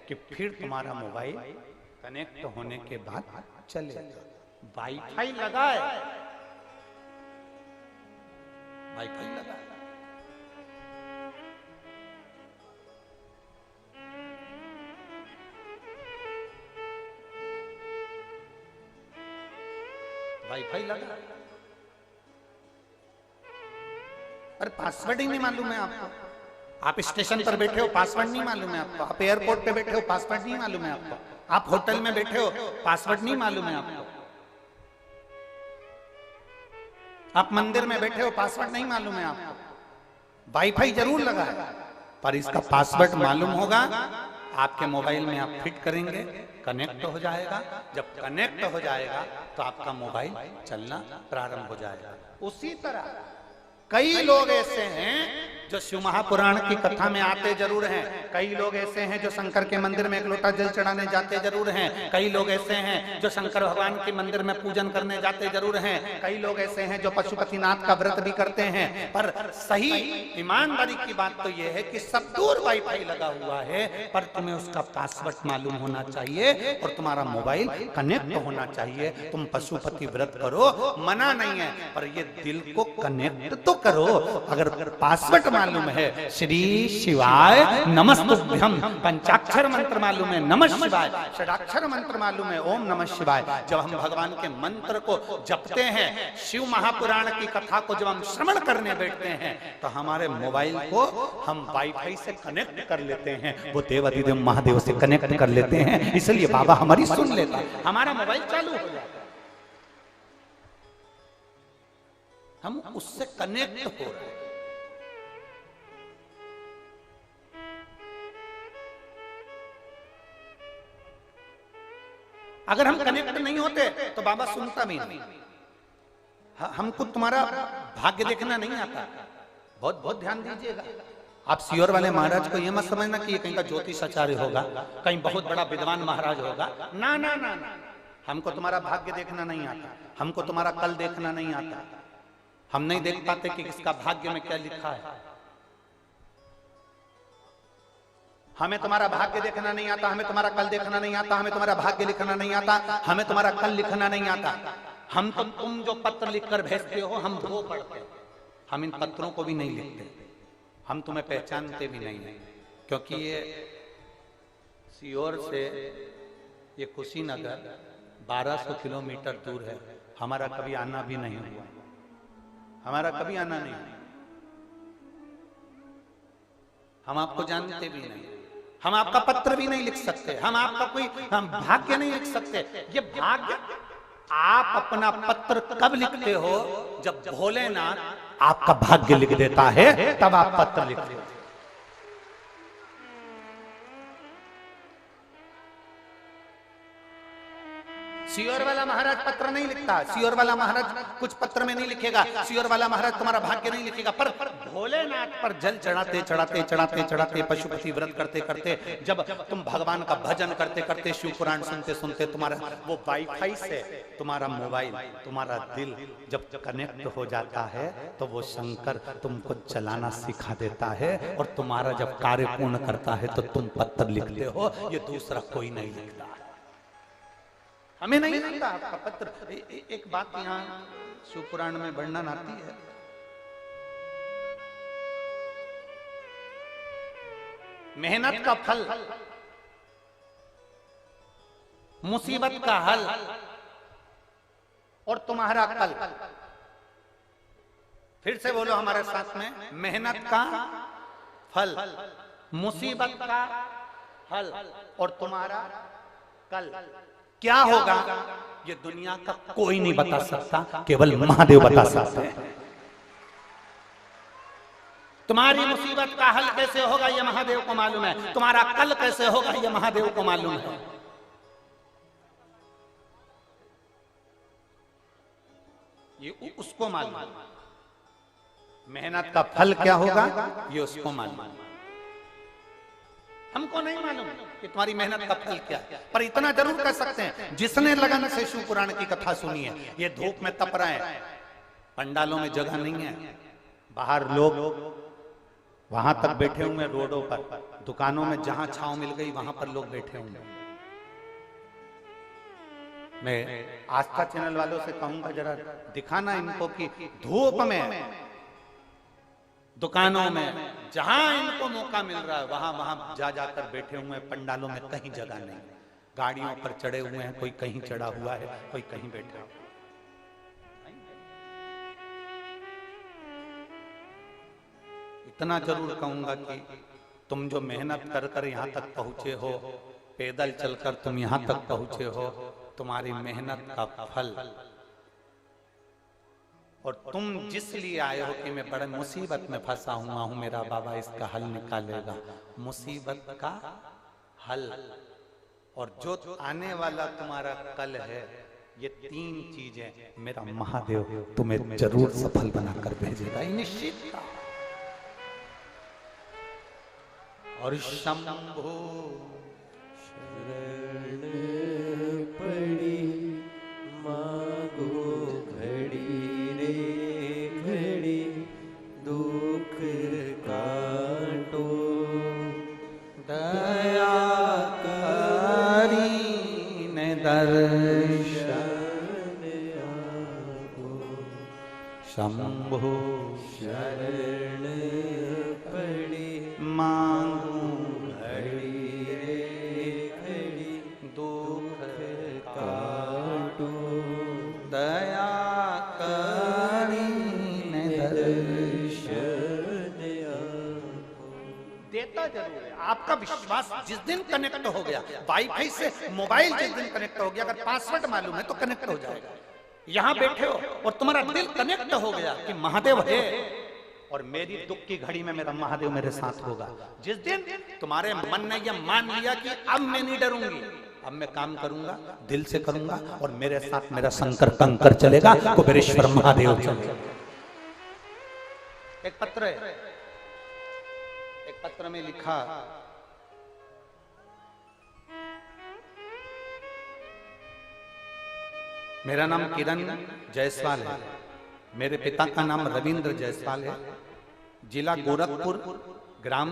कि फिर तुम्हारा मोबाइल कनेक्ट होने के बाद चलेगा। वाईफाई लगा है, वाईफाई लगा है। वाईफाई लगा, अरे पासवर्ड ही नहीं मालूम है आपको। आप स्टेशन पर बैठे हो, पासवर्ड नहीं मालूम है आपको। आप एयरपोर्ट पे बैठे हो, पासवर्ड नहीं मालूम है आपको। आप होटल में बैठे हो, पासवर्ड नहीं मालूम है आपको। आप मंदिर में बैठे हो, पासवर्ड नहीं मालूम है आपको। वाईफाई जरूर लगा है, पर इसका पासवर्ड मालूम होगा। आपके मोबाइल में आप फिट करेंगे, कनेक्ट हो जाएगा। जब कनेक्ट हो जाएगा तो आपका मोबाइल चलना प्रारंभ हो जाएगा। उसी तरह कई लोग ऐसे हैं जो शिव महापुराण की कथा में आते जरूर हैं। कई लोग ऐसे हैं जो शंकर के मंदिर में एक लोटा जल चढ़ाने जाते जरूर हैं। कई लोग ऐसे हैं जो शंकर भगवान के मंदिर में पूजन करने जाते जरूर हैं। कई लोग ऐसे हैं जो पशुपतिनाथ का व्रत भी करते हैं। पर सही ईमानदारी की बात तो यह है कि सब दूर वाईफाई लगा हुआ है, पर तुम्हें उसका पासवर्ड मालूम होना चाहिए और तुम्हारा मोबाइल कनेक्ट होना चाहिए। तुम पशुपति व्रत करो, मना नहीं है, पर ये दिल को कनेक्ट तो करो। अगर पासवर्ड मालूम है श्री शिवाय नमस्तुभ्यम, पंचाक्षर मंत्र मालूम है नमः शिवाय, षडाक्षर मंत्र मालूम है ओम नमः शिवाय, जब हम भगवान के मंत्र को जपते हैं, शिव महापुराण की कथा को जब हम श्रवण करने बैठते हैं, तो हमारे मोबाइल को हम वाईफाई से कनेक्ट कर लेते हैं। वो देवाधिदेव महादेव से कनेक्ट कर लेते हैं, इसलिए बाबा हमारी सुन लेता है, हमारा मोबाइल चालू हो जाता है। हम उससे कनेक्ट हो रहे हैं। अगर हम कनेक्ट नहीं होते तो बाबा सुनता भी नहीं। हमको तुम्हारा भाग्य देखना नहीं आता। बहुत बहुत ध्यान दीजिएगा। आप सियोर वाले महाराज को यह मत समझना कि ये कहीं का ज्योतिष आचार्य होगा, कहीं बहुत बड़ा विद्वान महाराज होगा। ना ना ना ना, हमको तुम्हारा भाग्य देखना नहीं आता, हमको तुम्हारा कल देखना नहीं आता। हम नहीं देख पाते कि किसका भाग्य में क्या लिखा है। हमें तुम्हारा भाग्य देखना नहीं आता, हमें तुम्हारा कल देखना नहीं आता, हमें तुम्हारा भाग्य लिखना नहीं आता, हमें तुम्हारा कल लिखना नहीं आता। हम तुम जो पत्र लिखकर भेजते हो हम वो पढ़ते हैं, हम इन पत्रों को भी नहीं लिखते, हम तुम्हें पहचानते भी नहीं है। क्योंकि ये सियोर से ये कुशीनगर 1200 किलोमीटर दूर है। हमारा कभी आना भी नहीं हुआ, हमारा कभी आना नहीं हुआ। हम आपको जानते भी नहीं, हम आपका पत्र भी नहीं लिख सकते, हम आपका कोई हम भाग्य नहीं लिख सकते। ये भाग्य आप अपना पत्र कब लिखते हो? जब भोलेनाथ आपका भाग्य लिख देता है, तब आप पत्र लिखते हो। सियोर वाला महाराज पत्र नहीं लिखता, सियोर वाला महाराज कुछ पत्र में नहीं लिखेगा, सियोर वाला महाराज तुम्हारा भाग्य नहीं लिखेगा। पर भोलेनाथ पर जल चढ़ाते चढ़ाते चढ़ाते चढ़ाते पशुपति व्रत करते करते, जब तुम भगवान का भजन करते करते शिव पुराण सुनते सुनते, तुम्हारा वो वाईफाई से तुम्हारा मोबाइल, तुम्हारा दिल जब कनेक्ट हो जाता है, तो वो शंकर तुमको चलाना सिखा देता है। और तुम्हारा जब कार्य पूर्ण करता है तो तुम पत्र लिखते हो, ये दूसरा कोई नहीं लिखता। हमें नहीं लिखता आपका पत्र। एक बात यहाँ शिव पुराण में वर्णन आती है, मेहनत का फल, मुसीबत का हल और तुम्हारा कल। फिर से बोलो हमारे साथ में, मेहनत का फल, मुसीबत का हल और तुम्हारा कल। क्या होगा ये दुनिया का कोई नहीं बता सकता, केवल महादेव बता सकते हैं। तुम्हारी मुसीबत का हल कैसे होगा ये महादेव को मालूम है, तुम्हारा कल कैसे होगा ये महादेव को मालूम है। ये उसको मालूम है। मेहनत का फल क्या होगा ये उसको मालूम है, हमको नहीं मालूम कि तुम्हारी मेहनत का फल क्या है। पर इतना जरूर कह सकते हैं, जिसने लगन से शिव पुराण की कथा सुनी है, ये धूप में तप रहे हैं, पंडालों में जगह नहीं है, बाहर लोग वहां तक बैठे हुए रोडों पर, दुकानों में जहां छांव मिल गई वहां पर लोग बैठे होंगे। मैं आस्था चैनल वालों से कहूंगा जरा दिखाना इनको कि धूप में दुकानों में जहां इनको मौका मिल रहा है वहां वहां जा जाकर बैठे हुए हैं। पंडालों में कहीं जगह नहीं, गाड़ियों पर चढ़े हुए हैं, कोई कहीं चढ़ा हुआ है, कोई कहीं बैठा है। इतना जरूर कहूंगा कि तुम जो मेहनत कर कर यहां तक पहुंचे हो, पैदल चलकर तुम यहां तक पहुंचे हो, तुम्हारी मेहनत का फल, और तुम जिस लिए आए हो कि मैं बड़े मुसीबत में फंसा हुआ हूं, मेरा बाबा इसका हल निकालेगा, मुसीबत का हल और जो आने वाला तुम्हारा कल है, ये तीन चीजें मेरा महादेव तुम्हें जरूर सफल बनाकर भेजेगा, निश्चित। और शंभो शरण पड़ी मांगो घड़ी रे घड़ी, दुख काटो दया करीन दर्शन आपो। शंभो शरण पड़ी मांगू घड़ी रे घड़ी, दुख काटो दया करीन दर्शन आपो। देता जरूर है। आपका विश्वास जिस दिन कनेक्ट हो गया, वाईफाई से मोबाइल जिस दिन कनेक्ट हो गया, अगर पासवर्ड मालूम है तो कनेक्ट हो जाएगा। यहां बैठे हो और तुम्हारा दिल कनेक्ट हो गया कि महादेव है और मेरी दुख की घड़ी में मेरा महादेव मेरे साथ होगा। जिस दिन तुम्हारे मन ने यह मान लिया कि अब मैं नहीं डरूंगी, अब मैं काम करूंगा, दिल से करूंगा और मेरे साथ मेरा शंकर कंकर चलेगा, कुबेरेश्वर महादेव चलेगा। एक पत्र है, एक पत्र में लिखा, मेरा नाम किरण जायसवाल है, मेरे पिता का नाम रविंद्र जायसवाल है, जिला गोरखपुर, ग्राम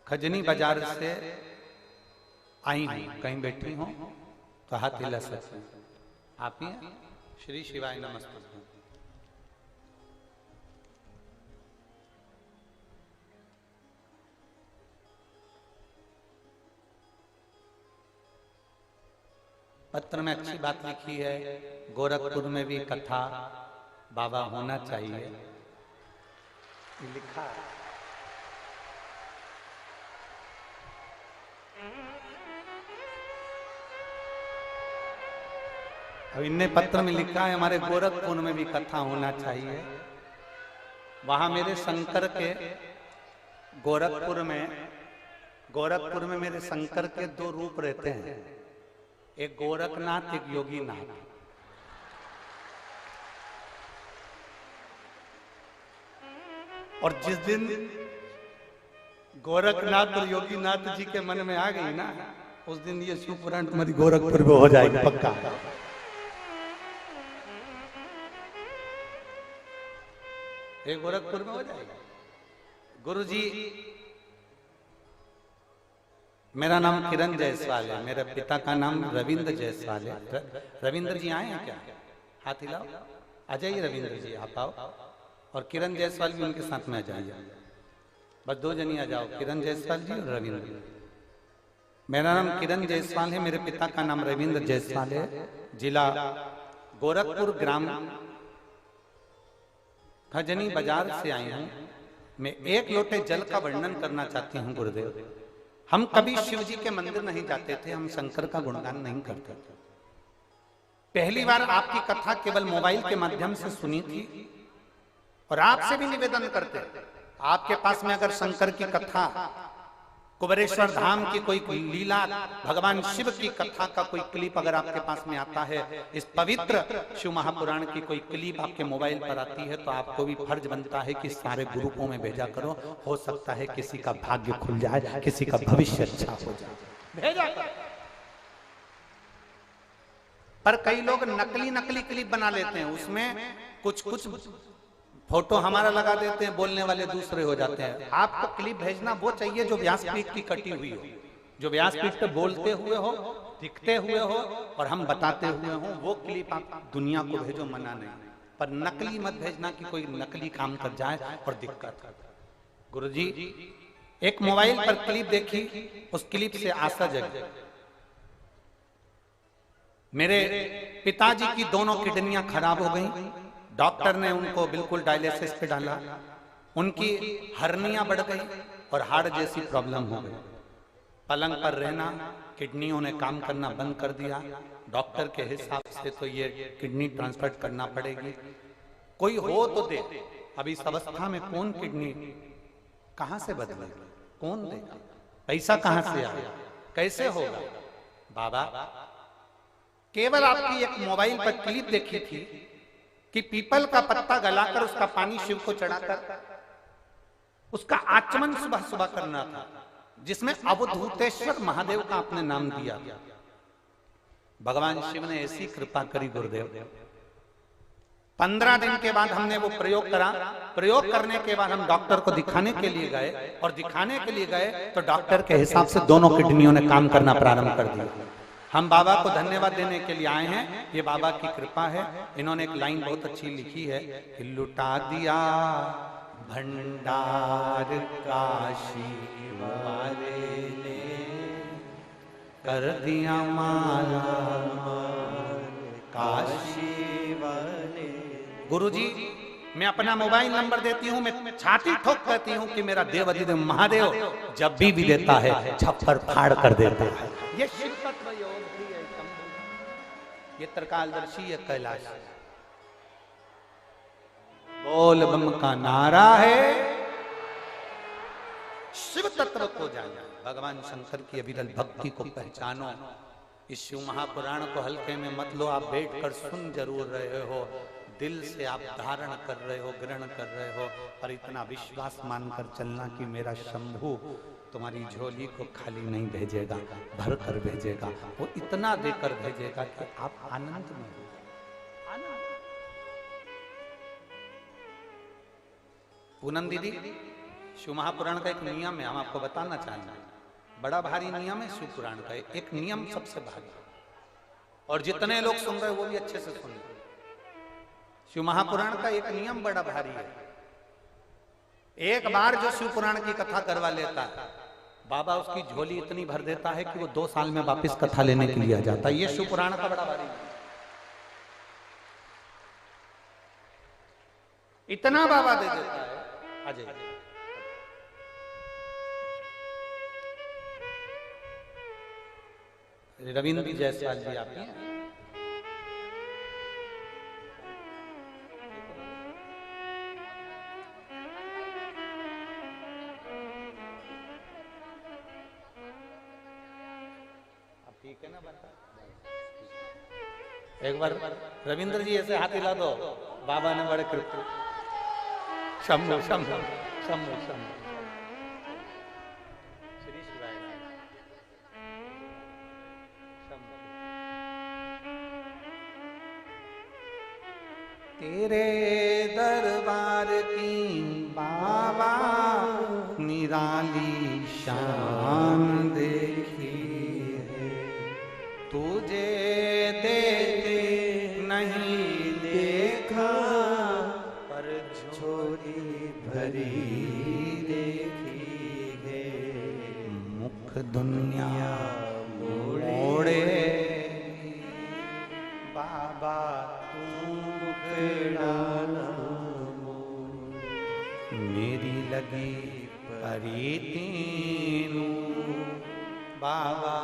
खजनी बाजार से आई हूं। कहीं बैठी हूं तो हाथ हिला सकते हैं आप ही हैं? श्री शिवाय नमस्ते। पत्र में अच्छी बात लिखी है, गोरखपुर में भी कथा बाबा होना चाहिए, लिखा है। अब इनने पत्र में लिखा है हमारे गोरखपुर में भी कथा होना चाहिए। वहां मेरे शंकर के गोरखपुर में मेरे शंकर के दो रूप रहते हैं, एक गोरखनाथ, एक योगीनाथ। और जिस दिन गोरखनाथ और योगीनाथ जी के मन में आ गई ना, उस दिन ये शिव पुराण तुम्हारी गोरखपुर में हो जाएगी पक्का। ये गोरखपुर में हो जाएगा। गुरुजी, मेरा नाम किरण जायसवाल है, मेरे पिता का नाम रविंद्र जायसवाल है। रविंद्र जी आए हैं क्या? हाथ हिलाओ। आ जाइए रविंद्र जी, आप आओ और किरण जायसवाल भी उनके साथ में आ जाइए, बस 2 जनी आ जाओ, किरण जायसवाल जी और रविंद्र। मेरा नाम किरण जायसवाल है, मेरे पिता का नाम रविंद्र जायसवाल है, जिला गोरखपुर, ग्राम खजनी बाजार से आई हूं। मैं 1 लोटे जल का वर्णन करना चाहती हूं गुरुदेव। हम कभी शिव जी के मंदिर नहीं जाते थे, हम शंकर का गुणगान नहीं करते थे। पहली बार आपकी कथा केवल मोबाइल के माध्यम से सुनी थी और आपसे भी निवेदन करते, आपके पास में अगर शंकर की कथा, कुबेरेश्वर धाम की कोई लीला, भगवान शिव की कथा का कोई क्लिप अगर आपके पास में आता है, इस पवित्र शिव महापुराण की कोई क्लिप आपके मोबाइल पर आती है, तो आपको भी फर्ज बनता है कि सारे ग्रुपों में भेजा करो, हो सकता है किसी का भाग्य खुल जाए, किसी का भविष्य अच्छा हो जाए, भेजा करो। पर कई लोग नकली क्लिप बना लेते हैं, उसमें कुछ फोटो हमारा लगा देते हैं, बोलने वाले दूसरे हो जाते हैं। आपको क्लिप भेजना वो चाहिए जो व्यासपीठ की कटी हुई हो, जो व्यासपीठ पे बोलते हुए हो, दिखते हुए हो और हम बताते हुए हो, वो क्लिप आप दुनिया को भेजो, मना नहीं। पर नकली मत भेजना कि कोई नकली काम कर जाए और दिक्कत। गुरुजी एक मोबाइल पर क्लिप देखी, उस क्लिप से आशा जगी। मेरे पिताजी की दोनों किडनियां खराब हो गई, डॉक्टर ने उनको बिल्कुल डायलिसिस पे डाला, उनकी हर्नियां बढ़ गई और हार्ट जैसी प्रॉब्लम हो गई। पलंग पर रहना, किडनियों ने काम करना बंद कर दिया। डॉक्टर के हिसाब से तो ये किडनी ट्रांसफर करना पड़ेगी, कोई हो तो दे। अभी इस अवस्था में कौन किडनी कहां से बदलेगा, कौन देगा, पैसा कहां से आएगा, कैसे होगा? बाबा केवल आपकी एक मोबाइल पर क्लिप देखी थी कि पीपल का पत्ता गलाकर उसका पानी शिव को चढ़ाकर उसका आचमन सुबह सुबह करना था, जिसमें अवधूतेश्वर महादेव का आपने नाम दिया। भगवान शिव ने ऐसी कृपा करी गुरुदेव, 15 दिन के बाद हमने वो प्रयोग करा। प्रयोग करने के बाद हम डॉक्टर को दिखाने के लिए गए, और दिखाने के लिए गए तो डॉक्टर के हिसाब से दोनों किडनियों ने काम करना प्रारंभ कर दिया। हम बाबा को धन्यवाद देने के लिए आए हैं, ये बाबा की कृपा है। इन्होंने एक लाइन बहुत अच्छी लिखी है कि लुटा दिया भंडार काशी वाले ने, कर दिया माला काशी वाले। गुरुजी मैं अपना मोबाइल नंबर देती हूँ, मैं छाती ठोक कहती हूँ कि मेरा देवाधिदेव महादेव जब भी देता है छप्पर फाड़ कर देता है। ये शिव तत्व योग है, ये त्रिकालदर्शी है कैलाश। बोल बम का नारा है, शिव तत्व को जानो, भगवान शंकर की अविरल भक्ति को पहचानो। इस शिव महापुराण को हल्के में मत लो, आप बैठकर सुन जरूर रहे हो, दिल से आप धारण कर रहे हो, ग्रहण कर रहे हो, पर इतना विश्वास मानकर चलना कि मेरा शंभू तुम्हारी झोली को खाली नहीं भेजेगा, भर कर भेजेगा। वो इतना देकर भेजेगा कि आप आनंद में हो। पूनम दीदी, शिव महापुराण का एक नियम है, हम आपको बताना चाहेंगे। बड़ा भारी नियम है शिव पुराण का, एक नियम सबसे भारी, और जितने लोग सुन रहे वो भी अच्छे से सुन। शिव महापुराण का एक नियम बड़ा भारी है। एक बार जो शिव पुराण की कथा करवा लेता है, बाबा उसकी झोली इतनी भर देता है कि वो 2 साल में वापस कथा लेने के लिए आ जाता है। ये शिव पुराण का बड़ा भारी है, इतना बाबा दे देता है। अजय रविंद्र जायसवाल जी आप हैं? ठीक है ना बता? एक बार रविंद्र जी ऐसे हाथ हिला दो, बाबा ने बड़े कृपा। शंभु शंभु शंभु शंभु श्री शिवाय शंभु। तेरे दरबार की बाबा निराली शान देखी, तुझे देते नहीं देखा पर झोली दुनिया मोड़े बाबा तू मुखड़ा ना मेरी लगी परीतीनू बाबा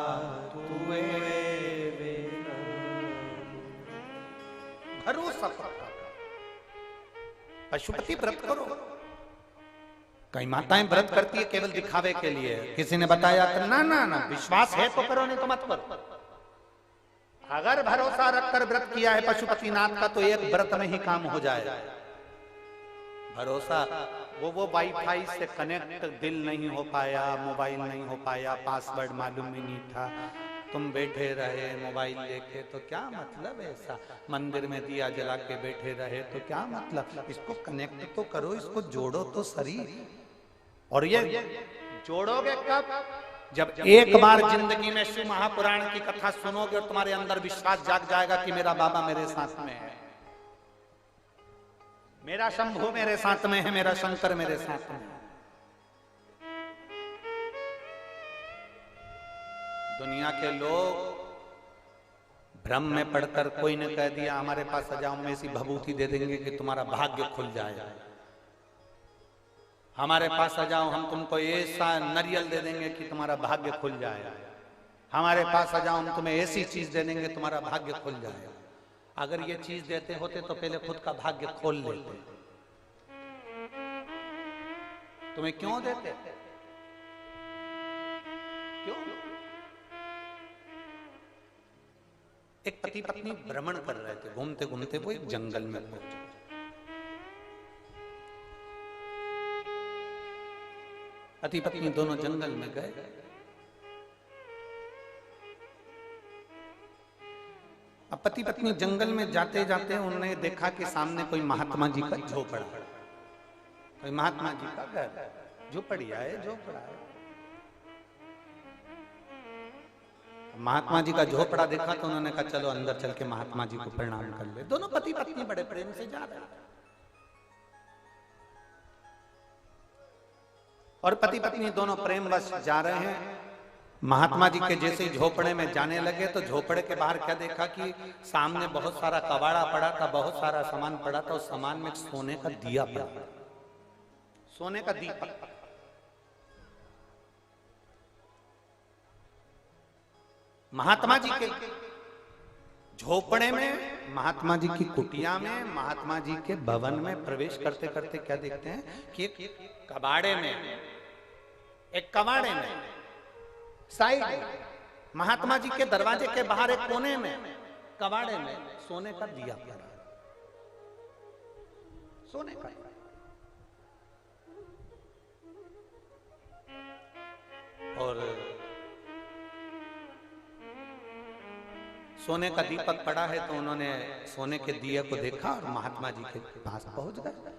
तुए भरोसा पक्का। पशुपति व्रत करो। कई माताएं व्रत करती है केवल दिखावे के लिए। किसी ने बताया कि ना ना ना विश्वास है तो करो, नहीं तो मत करो। अगर भरोसा रखकर व्रत किया है पशुपतिनाथ का तो एक व्रत में ही काम हो जाए। भरोसा वो वाईफाई से कनेक्ट दिल नहीं हो पाया, मोबाइल नहीं हो पाया, पासवर्ड मालूम ही नहीं था, तुम बैठे रहे मोबाइल देखे तो क्या मतलब है ऐसा? मंदिर में दिया जला के बैठे रहे तो क्या मतलब? इसको कनेक्ट तो करो, इसको जोड़ो तो सही। और ये जोड़ोगे कब? जब एक बार जिंदगी में शिव महापुराण की कथा सुनोगे और तुम्हारे अंदर विश्वास जाग जाएगा कि मेरा बाबा मेरे साथ में है, मेरा शंभू मेरे साथ में है, मेरा शंकर मेरे साथ में है। दुनिया के लोग भ्रम में पड़कर कोई ने कह दिया हमारे पास आ जाओ, हम ऐसी भभूति दे देंगे कि तुम्हारा भाग्य खुल जाएगा। हमारे पास आ जाओ, हम तुमको ऐसा नारियल दे देंगे कि तुम्हारा भाग्य खुल जाएगा। हमारे पास आ जाओ, हम तुम्हें ऐसी चीज दे देंगे तुम्हारा भाग्य खुल जाएगा। अगर ये चीज देते होते तो पहले खुद का भाग्य खोल लेते। तुम्हें क्यों देते? क्यों? एक पति पत्नी भ्रमण कर रहे थे, घूमते घूमते वो एक जंगल में पहुंचे। पति पत्नी दोनों जंगल में गए। अब पति पत्नी जंगल में जाते जाते उन्होंने देखा कि सामने कोई महात्मा जी का झोपड़ा, कोई महात्मा जी का घर, झोपड़िया है, झोपड़ा है। महात्मा जी का झोपड़ा देखा तो उन्होंने कहा चलो अंदर चल के महात्मा जी को प्रणाम कर ले। दोनों पति पत्नी बड़े प्रेम से जा रहे हैं और पति पत्नी दोनों प्रेमवश जा रहे हैं। महात्मा जी के जैसे झोपड़े में जाने लगे तो झोपड़े के बाहर क्या देखा कि सामने बहुत सारा कबाड़ा पड़ा था, बहुत सारा सामान पड़ा था। उस सामान में सोने का दिया पड़ा, सोने का दीपक। महात्मा जी के झोपड़े में, महात्मा जी की कुटिया में, महात्मा जी के भवन में प्रवेश करते करते क्या देखते हैं कि एक कबाड़े में, एक कबाड़े में साइड महात्मा जी के दरवाजे के बाहर एक कोने में कबाड़े में सोने का दिया पड़ा, सोने का। और सोने का दीपक पड़ा है तो उन्होंने सोने के दिए को देखा और महात्मा जी के पास पहुंच गए।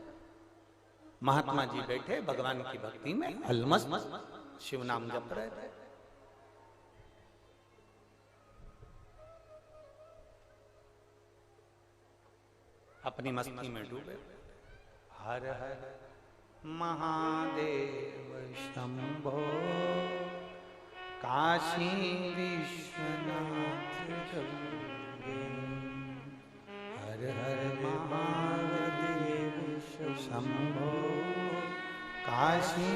महात्मा जी बैठे भगवान की भक्ति में अलमस्त शिव नाम जप रहे थे। अपनी मस्ती में डूबे। हर हर महादेव शंभो काशी विश्वनाथ हर हर महादेव शंभो काशी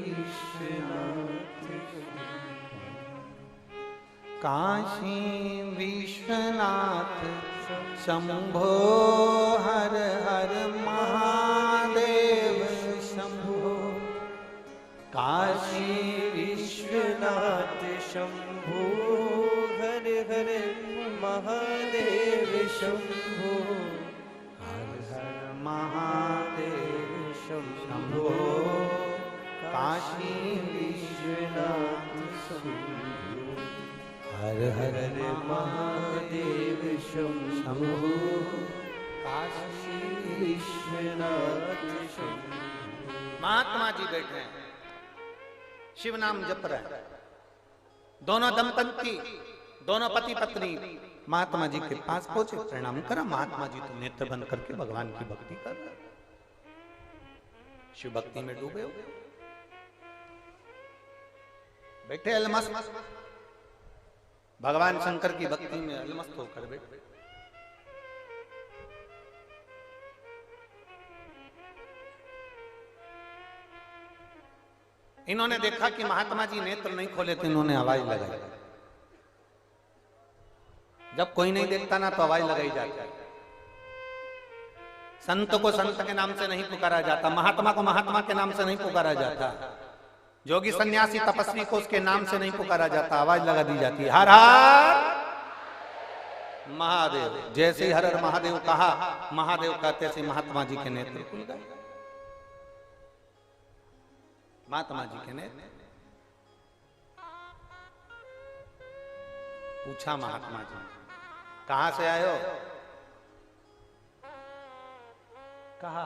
विश्वनाथ काशी विश्वनाथ शंभो हर हर महादेव शंभो काशी विश्वनाथ शंभो हर हर महादेव शंभो हर हर महादेव शंभो काशी विश्वनाथ शंभो हर हर महादेव शंभो काशी विश्वनाथ शंभो। महात्मा जी बैठे हैं, शिव नाम जप रहे हैं। दोनों दंपति, दोनों पति पत्नी महात्मा जी के पास पहुंचे, प्रणाम करा। महात्मा जी तो नेत्र बंद करके भगवान की भक्ति कर रहे, शिव भक्ति में डूबे हो। बैठे अलमस्त, भगवान शंकर की भक्ति में अलमस्त होकर बैठे। इन्होंने देखा कि महात्मा जी नेत्र नहीं खोले तो इन्होंने आवाज लगाई। जब कोई नहीं देखता ना तो आवाज लगाई जाती है। संत को संत के नाम से नहीं पुकारा जाता, महात्मा को महात्मा के नाम से नहीं पुकारा जाता, योगी सन्यासी तपस्वी को उसके नाम से नहीं पुकारा जाता, आवाज लगा दी जाती है, हर हर महादेव। जैसे ही हर हर महादेव कहा, महादेव कहते से महात्मा जी के नेत्र खुल गए। महात्मा जी के नेत्र। पूछा महात्मा जी, कहां से आए हो? कहा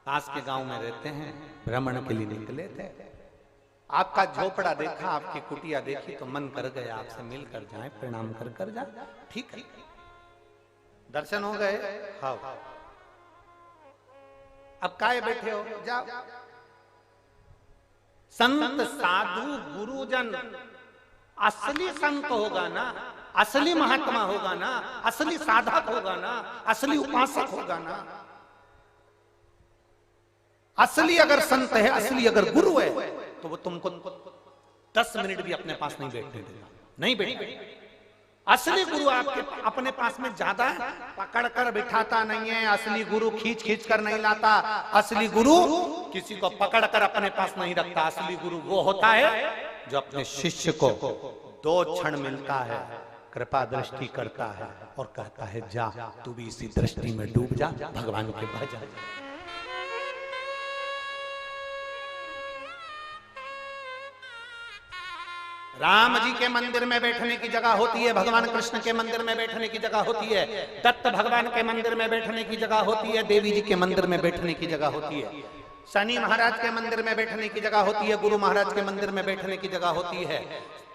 पास के गांव में रहते हैं, भ्रमण के लिए निकले थे। आपका झोपड़ा देखा, आपकी कुटिया देखी तो मन कर गया आपसे मिल कर जाए, प्रणाम कर कर जाए। ठीक है, दर्शन हो गए। हाँ, अब काहे बैठे हो? जाओ। संत साधु गुरुजन, असली संत होगा ना, असली महात्मा होगा ना, असली साधक होगा ना, असली उपासक होगा ना, असली अगर संत है, असली अगर गुरु है तो वो तुमको 10 मिनट भी अपने पास नहीं बैठने देगा, नहीं बैठे। असली गुरु आपके अपने पास में ज्यादा पकड़ कर बिठाता नहीं है, असली गुरु खींच खींच कर नहीं लाता, असली गुरु किसी को पकड़ कर अपने पास नहीं रखता। असली गुरु वो होता है जो अपने शिष्य को 2 क्षण मिलता है, कृपा दृष्टि करता है और कहता है जा तू भी इसी दृष्टि में डूब जा, भगवान के पास जा। राम जी के मंदिर में बैठने की जगह होती है, भगवान कृष्ण के मंदिर में बैठने की जगह होती है, दत्त भगवान के मंदिर में बैठने की जगह होती है, देवी जी के मंदिर में बैठने की जगह होती है, शनि महाराज के मंदिर में बैठने की जगह होती है, गुरु महाराज के मंदिर में बैठने की जगह होती है,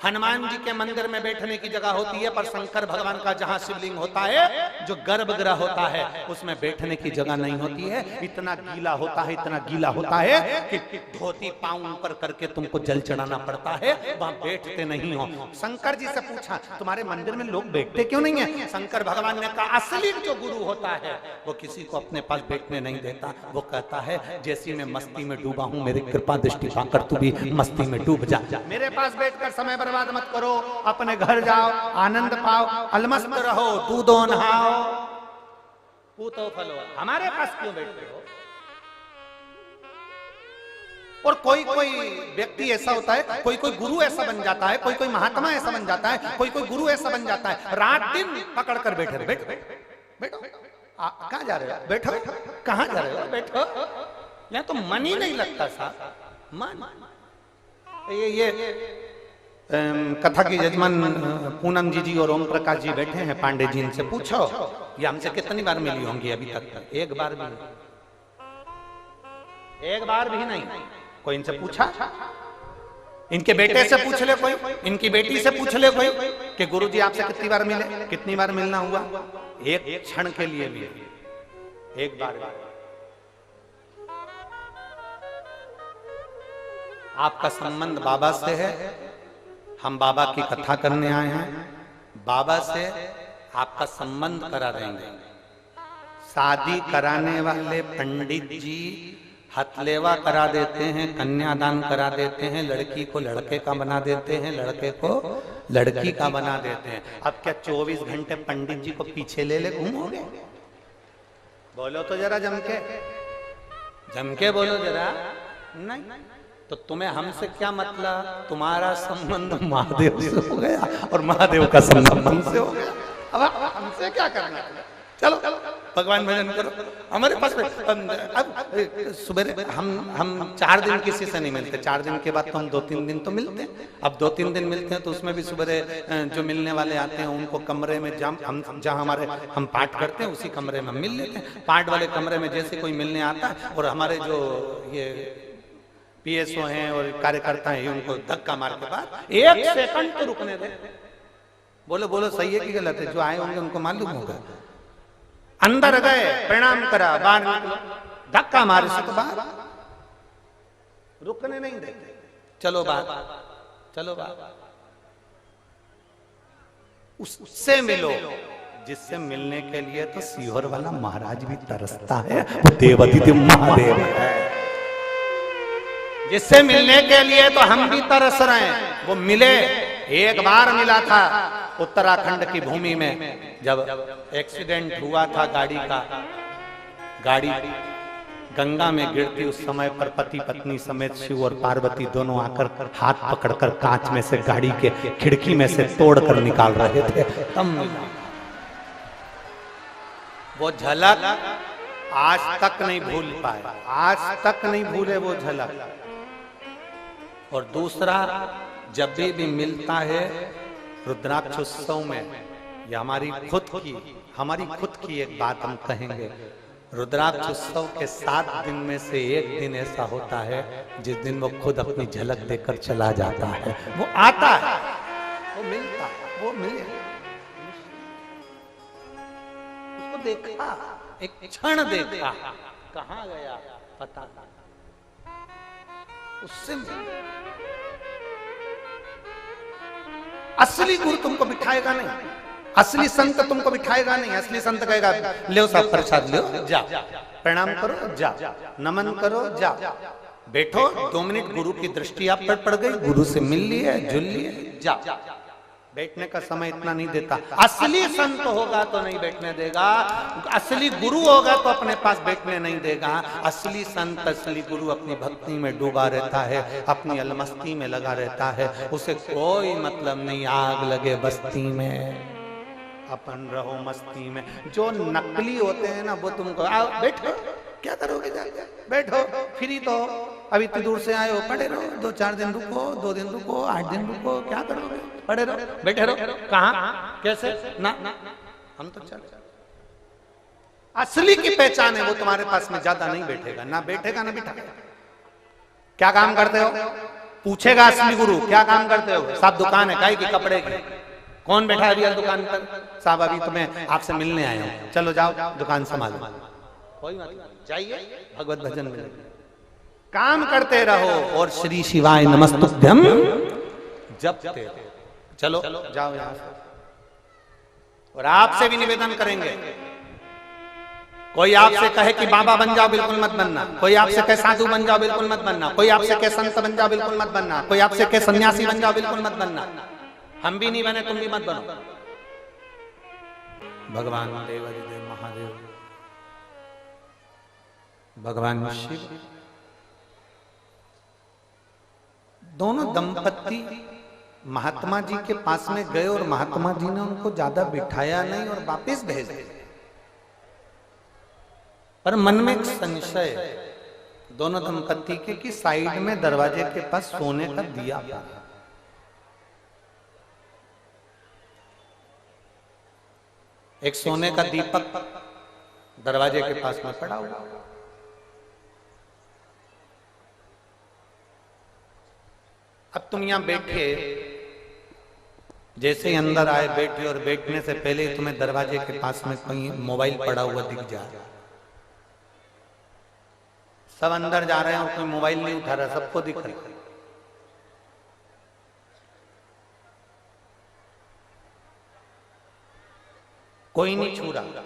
हनुमान जी के मंदिर में बैठने की जगह होती है। पर शंकर भगवान का जहां शिवलिंग होता है, जो गर्भगृह होता है, उसमें बैठने की जगह नहीं होती है। इतना गीला होता है, इतना गीला होता है कि धोती पांव ऊपर करके तुमको जल चढ़ाना पड़ता है, वहां बैठते नहीं हो। शंकर जी से पूछा तुम्हारे मंदिर में लोग बैठते क्यों नहीं है? शंकर भगवान ने कहा असली जो गुरु होता है वो किसी को अपने पास बैठने नहीं देता। वो कहता है जैसी मैं मस्ती में डूबा हूं, मेरी कृपा दृष्टि पाकर तू भी मस्ती में डूब जा, मेरे पास बैठकर समय बर्बाद मत करो, अपने घर जाओ, आनंद पाओ, अलमस्त रहो, दूधो नहाओ, पूतो फलो, हमारे पास क्यों बैठते हो? और कोई कोई व्यक्ति ऐसा होता है, कोई कोई गुरु ऐसा बन जाता है, कोई कोई महात्मा ऐसा बन जाता है, कोई कोई गुरु ऐसा बन जाता है, रात दिन पकड़ कर बैठे रहे, बैठो बैठो, कहां जा रहे हो? बैठो, कहां जा रहे हो? बैठो, यहाँ तो मन ही नहीं लगता साहब, मन। ये कथा की जजमान पूनम जी और ओम प्रकाश जी बैठे हैं, पांडे जी, इनसे पूछो ये हमसे कितनी बार मिली होंगी अभी तक? एक बार भी नहीं, एक बार भी नहीं। कोई इनसे पूछा? इनके बेटे से पूछ ले कोई, इनकी बेटी से पूछ ले कोई कि गुरुजी आपसे कितनी बार मिले, कितनी बार मिलना हुआ? एक क्षण के लिए भी, एक बार भी। आपका संबंध बाबा से है, हम बाबा की कथा करने आए हैं, बाबा से आपका संबंध करा देंगे। शादी कराने वाले पंडित जी हथलेवा करा देते हैं, कन्यादान करा देते हैं, लड़की को लड़के का बना देते हैं, लड़के को लड़की का बना देते हैं। अब क्या 24 घंटे पंडित जी को पीछे ले ले घूमोगे? बोलो तो जरा जम के बोलो जरा। नहीं तो तुम्हें हमसे क्या मतलब? तुम्हारा संबंध महादेव से हो गया और महादेव का संबंध हमसे हो गया। अब हमसे क्या करना? चलो भगवान भजन करो। हमारे पास अब सुबह हम 4 दिन किसी से नहीं मिलते, 4 दिन के बाद तो हम 2-3 दिन तो मिलते हैं। अब 2-3 दिन मिलते हैं तो उसमें भी सुबह जो मिलने वाले आते हैं उनको कमरे में जहाँ हमारे हम पाठ करते हैं उसी कमरे में हम मिल लेते हैं। पाठ वाले कमरे में जैसे कोई मिलने आता है और हमारे जो ये पीएसओ हैं और कार्यकर्ता हैं उनको धक्का मार के बाद 1 सेकंड तो रुकने दे। बोलो बोलो सही है कि गलत है? जो आए होंगे उनको मालूम होगा। अंदर गए, प्रणाम करा, बाहर निकलो, धक्का मारे से तो बाहर रुकने नहीं देते। चलो बाहर, चलो बाबा, उससे मिलो जिससे मिलने के लिए तो सीहोर वाला महाराज भी तरसता है, वो देवाधिदेव महादेव है। जिससे मिलने के लिए तो हम भी तरस रहे हैं, वो मिले। एक बार मिला था उत्तराखंड की भूमि में, जब एक्सीडेंट हुआ था गाड़ी का, गाड़ी गंगा में गिरती, उस समय पर पति पत्नी समेत शिव और पार्वती दोनों आकर हाथ पकड़कर कांच में से गाड़ी के खिड़की में से तोड़कर निकाल रहे थे। तब वो झलक आज तक नहीं भूल पाए, आज तक नहीं भूले वो झलक। और दूसरा, जब भी मिलता है रुद्राक्ष उत्सव में, या हमारी खुद की एक बात हम कहेंगे, रुद्राक्ष उत्सव के 7 दिन में से एक दिन ऐसा होता है जिस दिन वो खुद अपनी झलक देकर चला जाता है। वो आता है, वो मिलता है, वो मिले, उसको देखा, एक क्षण देखा, कहां गया पता नहीं, उससे असली गुरु तुमको बिठाएगा नहीं, असली संत तुमको बिठाएगा नहीं। असली संत कहेगा लो सब प्रसाद लो, जा प्रणाम करो, जा नमन करो, जा बैठो 2 मिनट, गुरु की दृष्टि आप पर पड़ गई, गुरु से मिल लिए, जुल लिए, जा। बैठने का समय इतना नहीं देता। असली संत होगा तो नहीं बैठने देगा, असली गुरु होगा तो अपने पास बैठने नहीं देगा। असली संत, असली गुरु अपनी भक्ति में डूबा रहता है, अपनी अलमस्ती में लगा रहता है, उसे कोई मतलब नहीं आग लगे बस्ती में, अपन रहो मस्ती में। जो नकली होते हैं ना, वो तुमको आओ बैठो, क्या करोगे जाके, बैठो, फ्री तो अभी इतनी दूर से आए हो, पड़े रहो, 2-4 दिन रुको, 2 दिन रुको, 8 दिन रुको, क्या करोगे, पड़े रहो, बैठे रहो। कहाँ कैसे ना, हम तो चल। असली की पहचान है वो तुम्हारे पास में ज्यादा नहीं बैठेगा, ना बैठेगा ना बिठाएगा। क्या काम करते हो पूछेगा असली गुरु, क्या काम करते हो? साहब दुकान है, काहे की, कपड़े की। कौन बैठा है अभी दुकान पर? साहब अभी तो मैं आपसे मिलने आया हूँ, चलो जाओ दुकान संभालो। कोई मतलब जाइए, भगवत भजन में काम करते रहो और श्री शिवाय नमस्तुभ्यम जपते चलो, जाओ यहां से। और आपसे भी निवेदन करेंगे, कोई आपसे कहे कि बाबा बन जाओ, बिल्कुल मत बनना। कोई आपसे कहे साधु बन जाओ, बिल्कुल मत बनना। कोई आपसे कहे संत बन जाओ, बिल्कुल मत बनना। कोई आपसे कहे सन्यासी बन जाओ, बिल्कुल मत बनना। हम भी नहीं बने, तुम भी मत बनो। भगवान देवाधिदेव महादेव, भगवान शिव, दोनों दंपत्ति महात्मा जी के पास में गए और महात्मा जी ने उनको ज्यादा बिठाया नहीं और वापस भेज दिया। पर मन में एक संशय दोनों दंपत्ति के कि साइड में दरवाजे के पास सोने का दिया था। एक सोने का दीपक दरवाजे के पास में पड़ा हुआ। अब तुम यहां बैठे, जैसे ही अंदर आए बैठे, और बैठने से पहले ही तुम्हें दरवाजे के पास में कोई मोबाइल पड़ा हुआ दिख जाए। सब अंदर जा रहे हैं और कोई मोबाइल नहीं उठा रहा, सबको दिख रहा है। कोई नहीं छू रहा।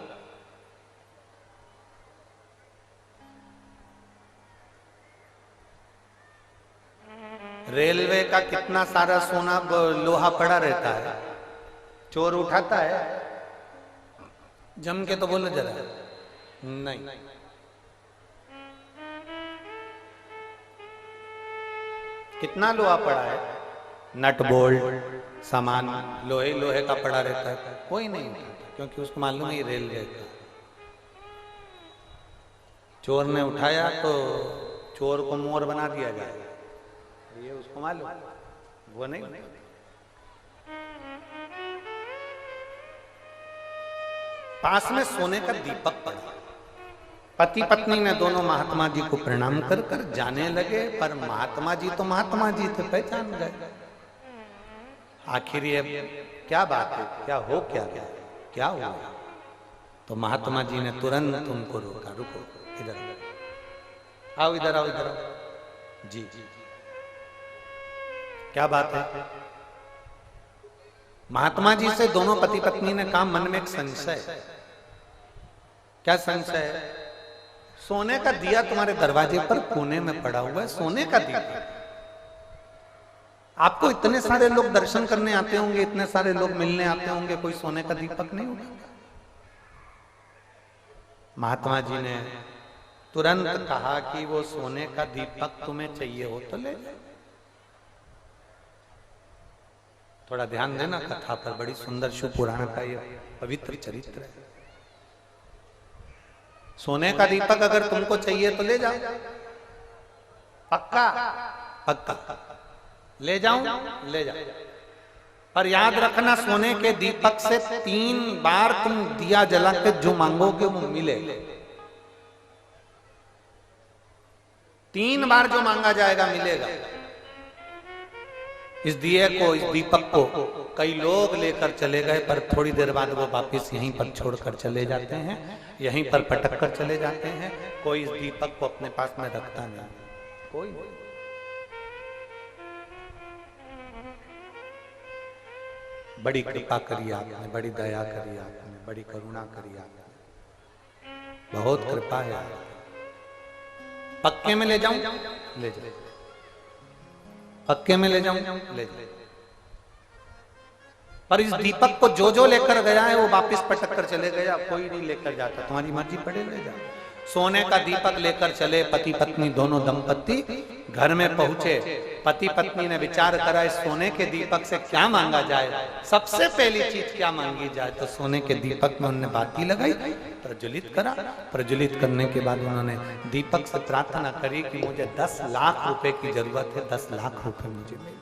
रेलवे का कितना सारा सोना लोहा पड़ा रहता है, चोर उठाता है? जम के तो बोलो जरा, नहीं। कितना लोहा पड़ा है, नट बोल्ट सामान लोहे का पड़ा रहता है, कोई नहीं उठाता, क्योंकि उसको मालूम है रेलवे का। चोर ने उठाया तो चोर को मोर बना दिया जाएगा, ये उसको मालूम, वो नहीं। पास में सोने का दीपक पड़ा। पति पत्नी ने दोनों महात्मा जी को प्रणाम कर कर जाने लगे, पर महात्मा जी तो महात्मा जी थे, पहचान गए। आखिर ये क्या बात है, क्या हो क्या हुआ? तो महात्मा जी ने तुरंत उनको रोका, रुको इधर आओ, इधर आओ, इधर आओ जी। क्या बात है। महात्मा जी से दोनों पति पत्नी ने कहा मन में एक संशय। क्या संशय है? सोने का दिया तुम्हारे दरवाजे पर कोने में पड़ा हुआ है, सोने का दिया। आपको इतने सारे लोग दर्शन करने आते होंगे, इतने सारे लोग मिलने आते होंगे, कोई सोने का दीपक नहीं होगा? महात्मा जी ने तुरंत कहा कि वो सोने का दीपक तुम्हें चाहिए हो तो ले जाओ। थोड़ा ध्यान देना कथा पर, बड़ी सुंदर शिव पुराण का ये पवित्र चरित्र है। सोने का दीपक अगर तुमको चाहिए तो ले जाओ, पक्का पक्का ले जाऊं, ले जाओ। पर याद रखना, सोने के दीपक से 3 बार तुम दिया जला के जो मांगोगे वो मिले। 3 बार जो मांगा जाएगा मिलेगा। इस दिए को, इस दीपक को कई लोग लेकर चले गए, पर थोड़ी देर बाद वो वापस यहीं पर छोड़कर चले जाते हैं, यहीं पर पटक कर चले जाते हैं। कोई इस दीपक को अपने पास में रखता नहीं, कोई। बड़ी कृपा करी आपने, बड़ी दया करी आपने, बड़ी करुणा करी आपने, बहुत कृपा है आपकी। पक्के में ले जाऊं, ले जाओ। पक्के में ले जाऊं, ले जाओ। पर इस दीपक को जो जो लेकर गया है वो वापस पटक कर चले गया, कोई नहीं लेकर जाता। तुम्हारी मर्जी पड़े, ले जाओ। सोने का दीपक लेकर चले पति पत्नी दोनों दंपत्ति। घर में पहुंचे, पति पत्नी ने विचार करा इस सोने के दीपक से क्या मांगा जाए। सबसे पहली चीज क्या मांगी जाए, तो सोने के दीपक में उन्होंने बाती लगाई, प्रज्वलित करा। प्रज्वलित करने के बाद उन्होंने दीपक से प्रार्थना करी कि मुझे 10 लाख रुपए की जरूरत है, 10 लाख रुपए मुझे मिल जाए।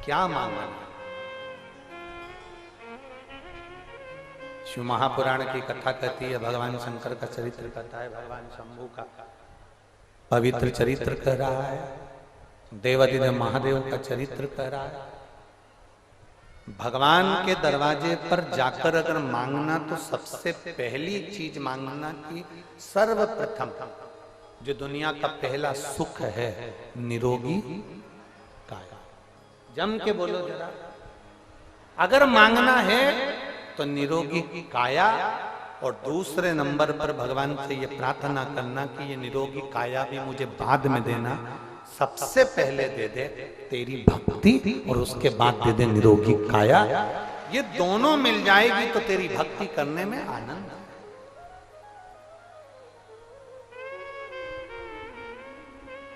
क्या मांगा? शिव महापुराण की कथा कहती है, भगवान शंकर का चरित्र कहता है, भगवान शंभू का पवित्र चरित्र कह रहा है, देवादिदेव महादेव का चरित्र कह रहा है। भगवान के दरवाजे पर जाकर अगर मांगना तो सबसे पहली चीज मांगना कि सर्वप्रथम जो दुनिया का पहला सुख है, निरोगी काया। जम के बोलो जरा, अगर मांगना है तो निरोगी काया, और दूसरे नंबर पर भगवान से ये प्रार्थना करना कि ये निरोगी काया भी मुझे बाद में देना, सबसे पहले दे दे तेरी भक्ति, और उसके बाद दे दे निरोगी काया। ये दोनों मिल जाएगी तो तेरी भक्ति करने में आनंद।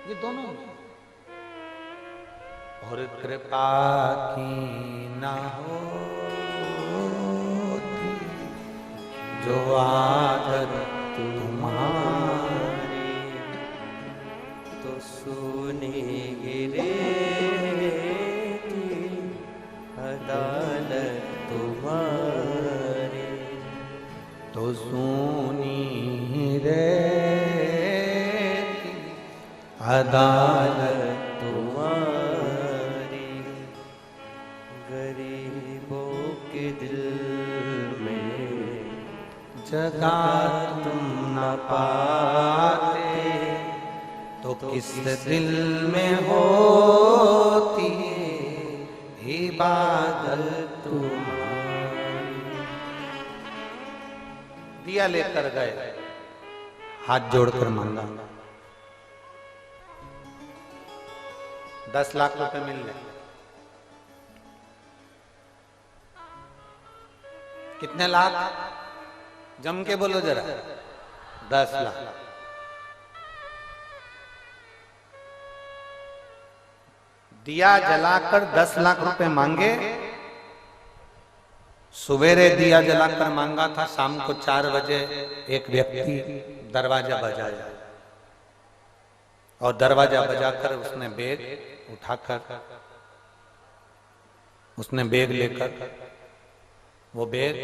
ये दोनों। और कृपा की ना हो जो आदत तुम्हारी, तो सुनी गिरे अदालत तुम्हारी, तो सुनी रे अदालत तुम्हारी, गरीबों के दिल जगा तुम न पाते तो किस दिल में होती इबादत तुम्हारी। दिया लेकर गए, हाथ जोड़कर मांगा, 10 लाख रुपए मिल गए। कितने लाख? जम के बोलो जरा, 10 लाख। दिया जलाकर 10 लाख रुपए मांगे। सवेरे दिया जलाकर मांगा था, शाम को 4 बजे एक व्यक्ति दरवाजा बजाया, और दरवाजा बजाकर उसने बैग उठाकर, उसने बैग लेकर, वो बैग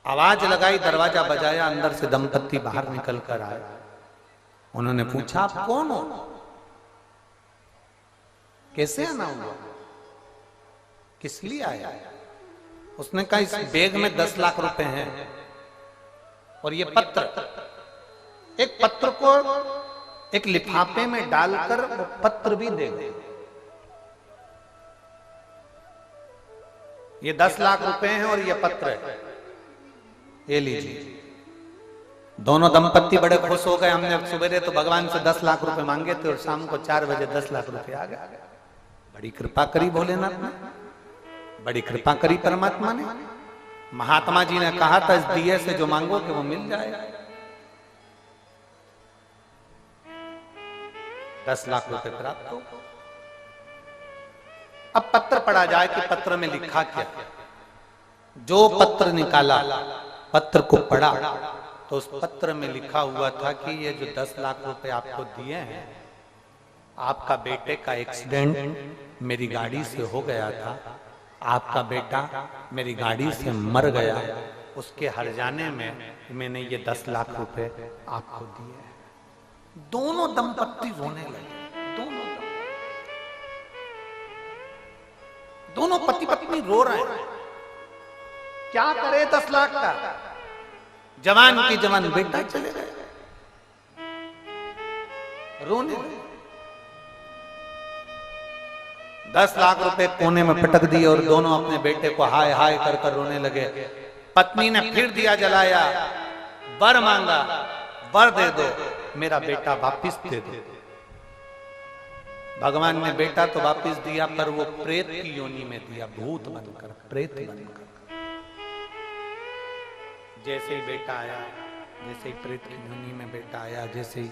आवाज लगाई, दरवाजा बजाया, अंदर से दंपत्ति बाहर निकल कर आए। उन्होंने पूछा आप कौन हो, कैसे आना हुआ, किस लिए आया? उसने कहा इस बैग में 10 लाख रुपए हैं और ये पत्र एक पत्र को एक लिफाफे में डालकर वो पत्र भी दे गए। ये 10 लाख रुपए हैं और ये पत्र है, ये लीजिए। दोनों दंपत्ति बड़े खुश हो गए। हमने सवेरे तो भगवान से 10 लाख रुपए मांगे थे और शाम को 4 बजे 10 लाख रुपए आ गए। बड़ी कृपा करी भोलेनाथ ने, बड़ी कृपा करी परमात्मा ने। महात्मा जी ने कहा था इस दिए से जो मांगोगे वो मिल जाएगा। 10 लाख रुपए प्राप्त हो। अब पत्र पढ़ा जाए कि पत्र में लिखा क्या। जो पत्र निकाला, पत्र को पढ़ा तो उस पत्र में लिखा हुआ था कि ये जो 10 लाख रुपए आपको दिए हैं, आपका बेटे का एक्सीडेंट मेरी गाड़ी से हो गया था, आपका बेटा मेरी गाड़ी से मर गया, उसके हर्जाने में मैंने ये 10 लाख रुपए आपको दिए हैं। दोनों दंपत्ति रोने लगे। दोनों पति पत्नी रो रहे हैं। क्या करे 10 लाख का? जवान की जवान बेटा चले गए, रोने लगे। 10 लाख रुपए कोने में पटक दिए और दोनों अपने बेटे को हाय हाय कर कर रोने लगे। पत्नी ने फिर दिया जलाया, वर मांगा, वर दे दो, मेरा बेटा वापिस दे दो। भगवान ने बेटा तो वापिस दिया, पर वो प्रेत की योनि में दिया, भूत बनकर, प्रेत बनकर। जैसे ही बेटा आया, जैसे ही प्रेत की योनि में बेटा आया, जैसे ही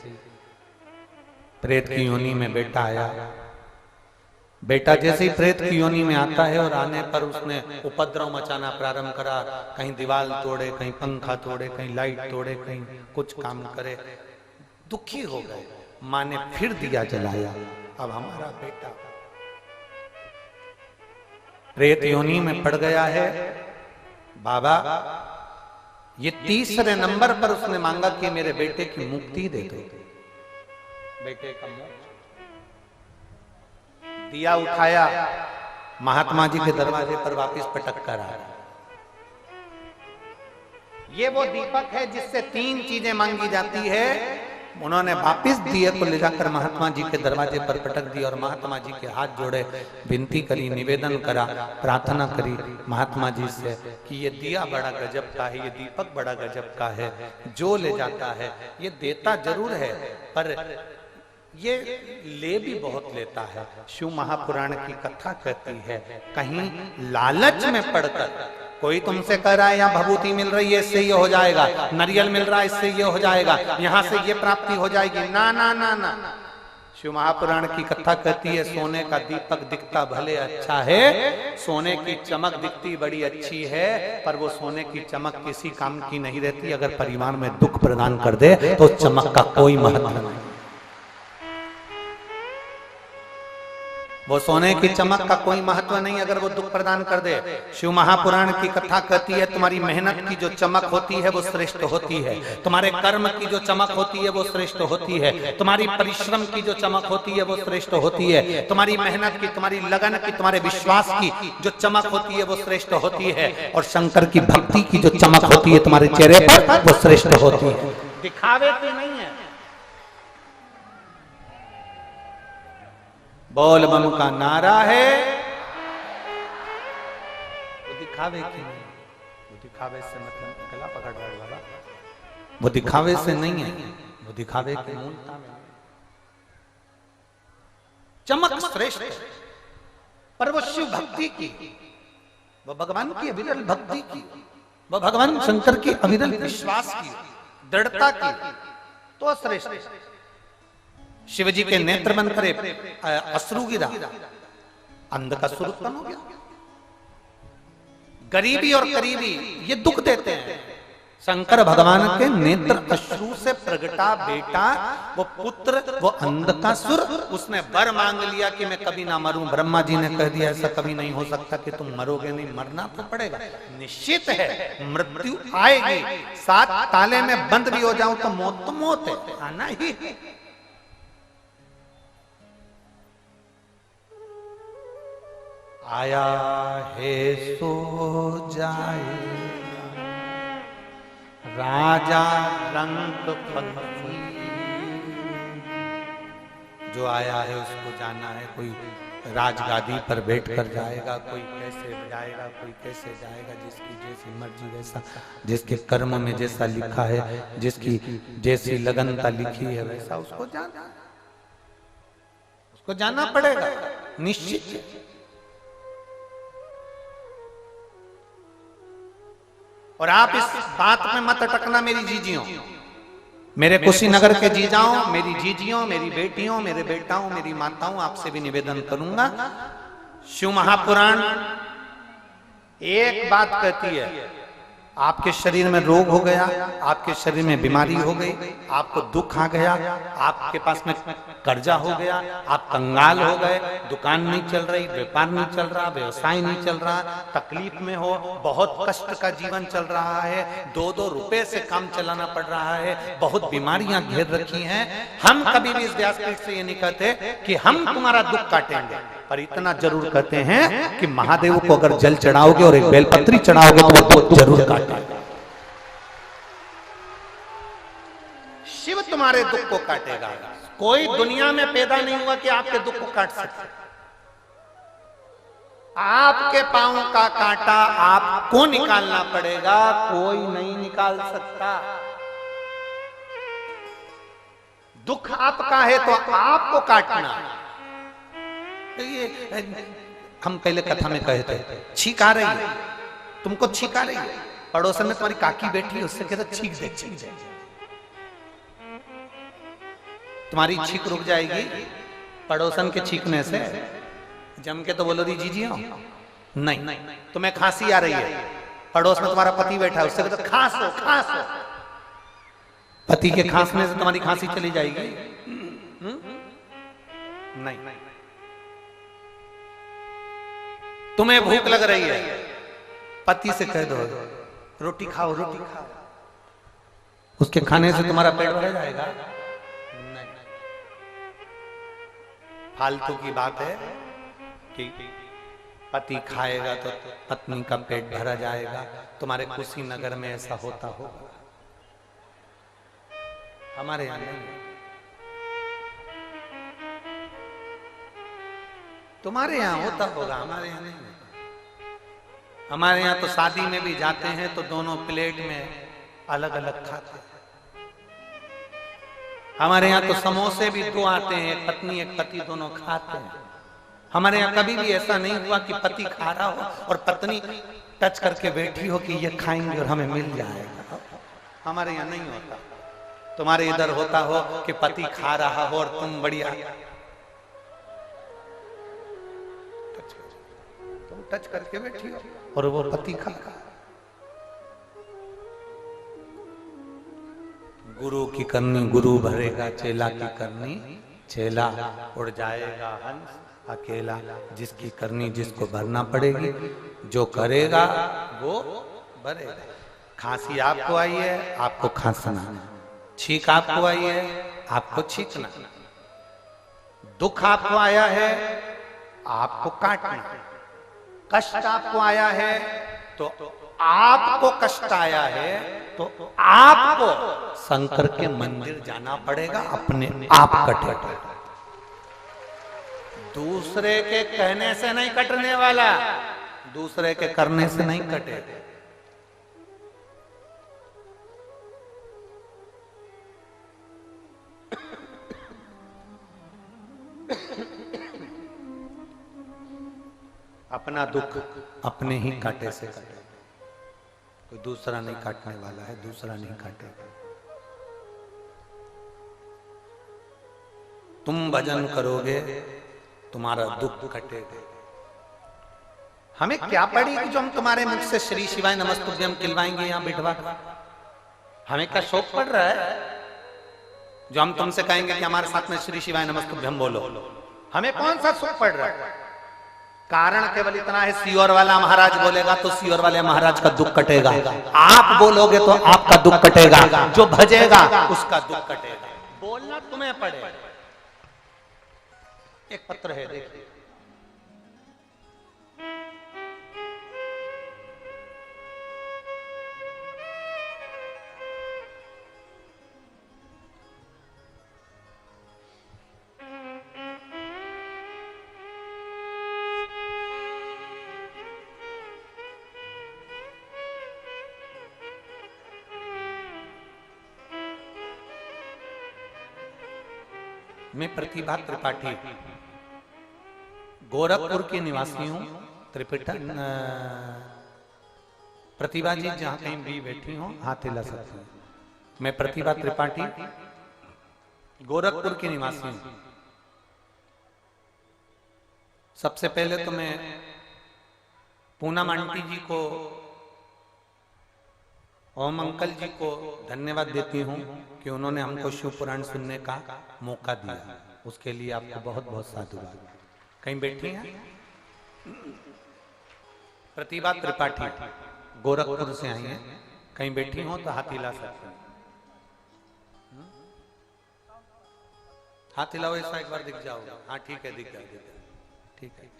प्रेत की योनि में बेटा आया, बेटा जैसे ही प्रेत की योनि में आता है और आने पर उसने उपद्रव मचाना प्रारंभ करा। कहीं दीवार तोड़े, कहीं पंखा तोड़े, कहीं लाइट तोड़े, कहीं कुछ काम करे। दुखी हो गए। माँ ने फिर दिया जलाया। अब हमारा बेटा प्रेत योनि में पड़ गया है। बाबा ये तीसरे नंबर पर उसने मांगा कि मेरे बेटे की मुक्ति दे दो, बेटे का मोक्ष। दिया उठाया, महात्मा जी के दरवाजे पर वापस पटक कर आया। ये वो दीपक है जिससे 3 चीजें मांगी जाती है। उन्होंने वापिस दिए को ले जाकर महात्मा जी के दरवाजे पर पटक दिया और महात्मा जी के हाथ जोड़े, विनती करी, निवेदन करा, प्रार्थना करी महात्मा जी से कि ये दिया बड़ा गजब का है, ये दीपक बड़ा गजब का है, जो ले जाता है ये देता जरूर है पर ये ले भी बहुत लेता है। शिव महापुराण की कथा कहती है, कहीं लालच में पड़कर कोई तुमसे कह रहा है यहाँ भभूति मिल रही है इससे ये हो जाएगा, नारियल मिल रहा है इससे ये हो जाएगा, यहाँ से ये प्राप्ति हो जाएगी, ना ना ना ना। शिव महापुराण की कथा कहती है सोने का दीपक दिखता भले अच्छा है, सोने की चमक दिखती बड़ी अच्छी है, पर वो सोने की चमक किसी काम की नहीं रहती अगर परिवार में दुख प्रदान कर दे तो चमक का कोई महत्व नहीं। वो सोने की चमक का कोई महत्व नहीं अगर वो दुख प्रदान कर दे। शिव महापुराण की कथा कहती है तुम्हारी मेहनत की जो चमक होती है वो श्रेष्ठ होती है, तुम्हारे कर्म की जो चमक होती है वो श्रेष्ठ होती है, तुम्हारी परिश्रम की जो चमक होती है वो श्रेष्ठ होती है, तुम्हारी मेहनत की, तुम्हारी लगन की, तुम्हारे विश्वास की जो चमक होती है वो श्रेष्ठ होती है, और शंकर की भक्ति की जो चमक होती है तुम्हारे चेहरे पर वो श्रेष्ठ होती है। दिखावे की नहीं है। बोल बम का नारा है, वो दिखावे की नहीं, वो दिखावे से मतलब गला पकड़ रहा है बाबा, वो दिखावे से नहीं है, वो दिखावे की मूलता में। चमक श्रेष्ठ है पर वो शिव भक्ति की, वो भगवान की अविरल भक्ति की, वो भगवान शंकर की अविरल विश्वास की, दृढ़ता की, तो श्रेष्ठ। शिव जी के नेत्र बंद करे, अश्रु गिरा, अंध का सुर उत्पन्न हो गया। गरीबी और करीबी ये दुख देते हैं। शंकर भगवान के नेत्र अश्रु से प्रगटा बेटा, वो पुत्र, वो अंध का सुर, उसने वर मांग लिया कि मैं कभी ना मरूं। ब्रह्मा जी ने कह दिया ऐसा कभी नहीं हो सकता कि तुम मरोगे नहीं, मरना तो पड़ेगा, निश्चित है मृत्यु आएगी। 7 ताले में बंद भी हो जाऊं तो मौत तो मौत है, आना ही है। आया है सो जाए राजा रंग फकीर, जो आया है उसको जाना है। कोई राजगादी पर बैठ कर जाएगा, कोई कैसे जाएगा, कोई कैसे जाएगा, जिसकी जैसी मर्जी वैसा, जिसके कर्म में जैसा लिखा है, जिसकी जैसी लगनता लिखी है वैसा उसको जाना पड़ेगा, निश्चित है। और आप इस बात में मत अटकना मेरी जीजियों, मेरे कुशीनगर के जीजाओं, मेरी जीजियों, मेरी बेटियों, मेरे बेटाओं, मेरी माताओं, आपसे भी निवेदन करूंगा। शिव महापुराण एक बात कहती है, आपके शरीर में रोग हो गया, आपके शरीर में बीमारी हो गई, आपको दुख आ गया, आपके पास में कर्जा हो गया, आप कंगाल हो गए, दुकान नहीं चल रही, व्यापार नहीं चल रहा, व्यवसाय नहीं चल रहा, तकलीफ में हो, बहुत कष्ट का जीवन चल रहा है, 2-2 रुपए से काम चलाना पड़ रहा है, बहुत बीमारियां घेर रखी हैं। हम कभी भी इस व्यासपीठ से ये नहीं कहते कि हम तुम्हारा दुख काटेंगे, पर इतना जरूर कहते हैं कि महादेव को अगर जल चढ़ाओगे और एक बेलपत्री चढ़ाओगे तो वो दुख जरूर काटेगा। शिव तुम्हारे दुख को काटेगा। कोई दुनिया में पैदा नहीं हुआ कि आपके दुख को काट सके। आपके पांव का कांटा आपको निकालना पड़ेगा, कोई नहीं निकाल सकता। दुख आपका है तो आपको काटना। ये हम पहले कथा में कहे थे, छींक आ रही है, तुमको छींक आ रही है, पड़ोसन में तुम्हारी काकी बैठी है, उससे कहते छींक दे, छींक दे, तुम्हारी छींक रुक जाएगी पड़ोसन के छींकने से। जम के तो बोलो दी जीजियो, नहीं तुम्हें खांसी आ रही है, पड़ोस में तुम्हारा पति बैठा है, उससे कहते खांसो खांसो, पति के खांसने से तुम्हारी खांसी चली जाएगी? नहीं। तुम्हें भूख लग रही है, पति से कह दो रोटी खाओ, रोटी खाओ, उसके खाने से तुम्हारा पेट भर जाएगा? नहीं। फालतू की बात है कि पति खाएगा तो पत्नी का पेट भरा जाएगा। तुम्हारे कुशीनगर में ऐसा होता होगा, हमारे यहां नहीं। तुम्हारे यहां होता होगा, हमारे यहां नहीं। हमारे यहां तो शादी में भी जाते हैं तो दोनों प्लेट में अलग अलग खाते हैं। हमारे यहां तो समोसे भी 2 आते हैं, एक पत्नी एक पति दोनों खाते हैं। हमारे यहां कभी भी ऐसा नहीं हुआ कि पति खा रहा हो और पत्नी टच करके बैठी हो कि ये खाएंगे और हमें मिल जाएगा। हमारे यहां नहीं होता। तुम्हारे इधर होता हो कि पति खा रहा हो और तुम बढ़िया टच करके बैठी हो और वो पति खा रहा। गुरु की करनी गुरु भरेगा, चेला की करनी चेला उड़ जाएगा हंस अकेला। जिसकी करनी जिसको भरना पड़ेगी, जो करेगा वो भरेगा। खांसी आपको आई है, आपको खांसना, छींक आपको आई है, आपको छींकना, दुख आपको आया है, आपको काटना, कष्ट आपको आया है तो आपको कष्ट आया है तो आपको शंकर के मंदिर जाना पड़ेगा, अपने आप कटेगा। दूसरे के कहने से नहीं कटने वाला, दूसरे के करने से नहीं कटेगा। अपना दुख अपने ही कांटे से काटे, कोई दूसरा नहीं काटने वाला है, दूसरा नहीं काटेगा। तुम भजन करोगे तुम्हारा दुख कटेगा। हमें क्या पड़ी कि जो हम तुम्हारे मुख से श्री शिवाय नमस्तुभ्यम खिलवाएंगे यहाँ बिठवा? हमें क्या शौक पड़ रहा है जो हम तुमसे कहेंगे कि हमारे साथ में श्री शिवाय नमस्तुभ्यम बोलो? हमें कौन सा सुख पड़ रहा है? कारण केवल इतना है, सियोर वाला महाराज बोलेगा तो सियोर वाले महाराज का दुख कटेगा, आप बोलोगे तो आपका दुख कटेगा, जो भजेगा उसका दुख कटेगा। बोलना तुम्हें पड़ेगा। एक पत्र है, देखिए, मैं प्रतिभा त्रिपाठी गोरखपुर की निवासी हूँ। त्रिपिटा प्रतिभा जी जहाँ कहीं भी बैठी हो हाथ हिला सकती हैं। मैं प्रतिभा त्रिपाठी गोरखपुर की निवासी हूँ। सबसे पहले तो मैं पूनम आंटी जी को, ओम अंकल जी को धन्यवाद देती हूँ कि उन्होंने हमको शिव पुराण सुनने का मौका दिया। उसके लिए आपको बहुत बहुत साधुवाद। कहीं बैठी हैं प्रतिभा त्रिपाठी गोरखपुर से आई हैं, कहीं बैठी हो तो हाथ हिला सकते हैं। हाथ हिलाओ, ऐसा एक बार दिख जाओगे। हाँ ठीक है, दिख गया, ठीक है।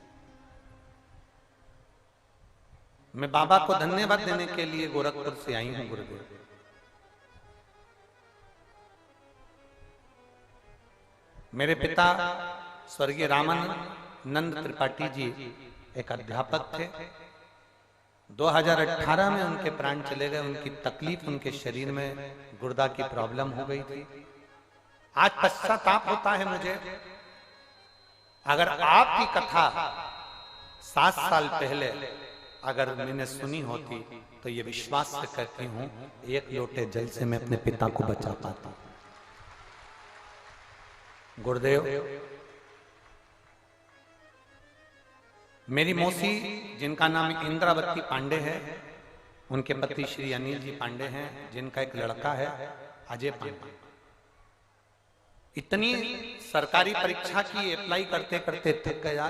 मैं बाबा को धन्यवाद देने के लिए गोरखपुर से आई हूं गुरुदेव। मेरे पिता स्वर्गीय रामानंद त्रिपाठी जी एक अध्यापक थे। 2018 में उनके प्राण चले गए। उनकी तकलीफ, उनके शरीर में गुर्दा की प्रॉब्लम हो गई थी। आज पश्चाताप होता है मुझे। अगर आपकी कथा 7 साल पहले अगर मैंने सुनी होती तो ये विश्वास से कहती हूं, एक लोटे जल से मैं अपने पिता को बचा पाता। गुरुदेव, मेरी मौसी जिनका नाम इंद्रावती पांडे है, उनके पति श्री अनिल जी पांडे हैं, जिनका एक लड़का है अजय पांडे। इतनी सरकारी परीक्षा की अप्लाई करते करते थक गया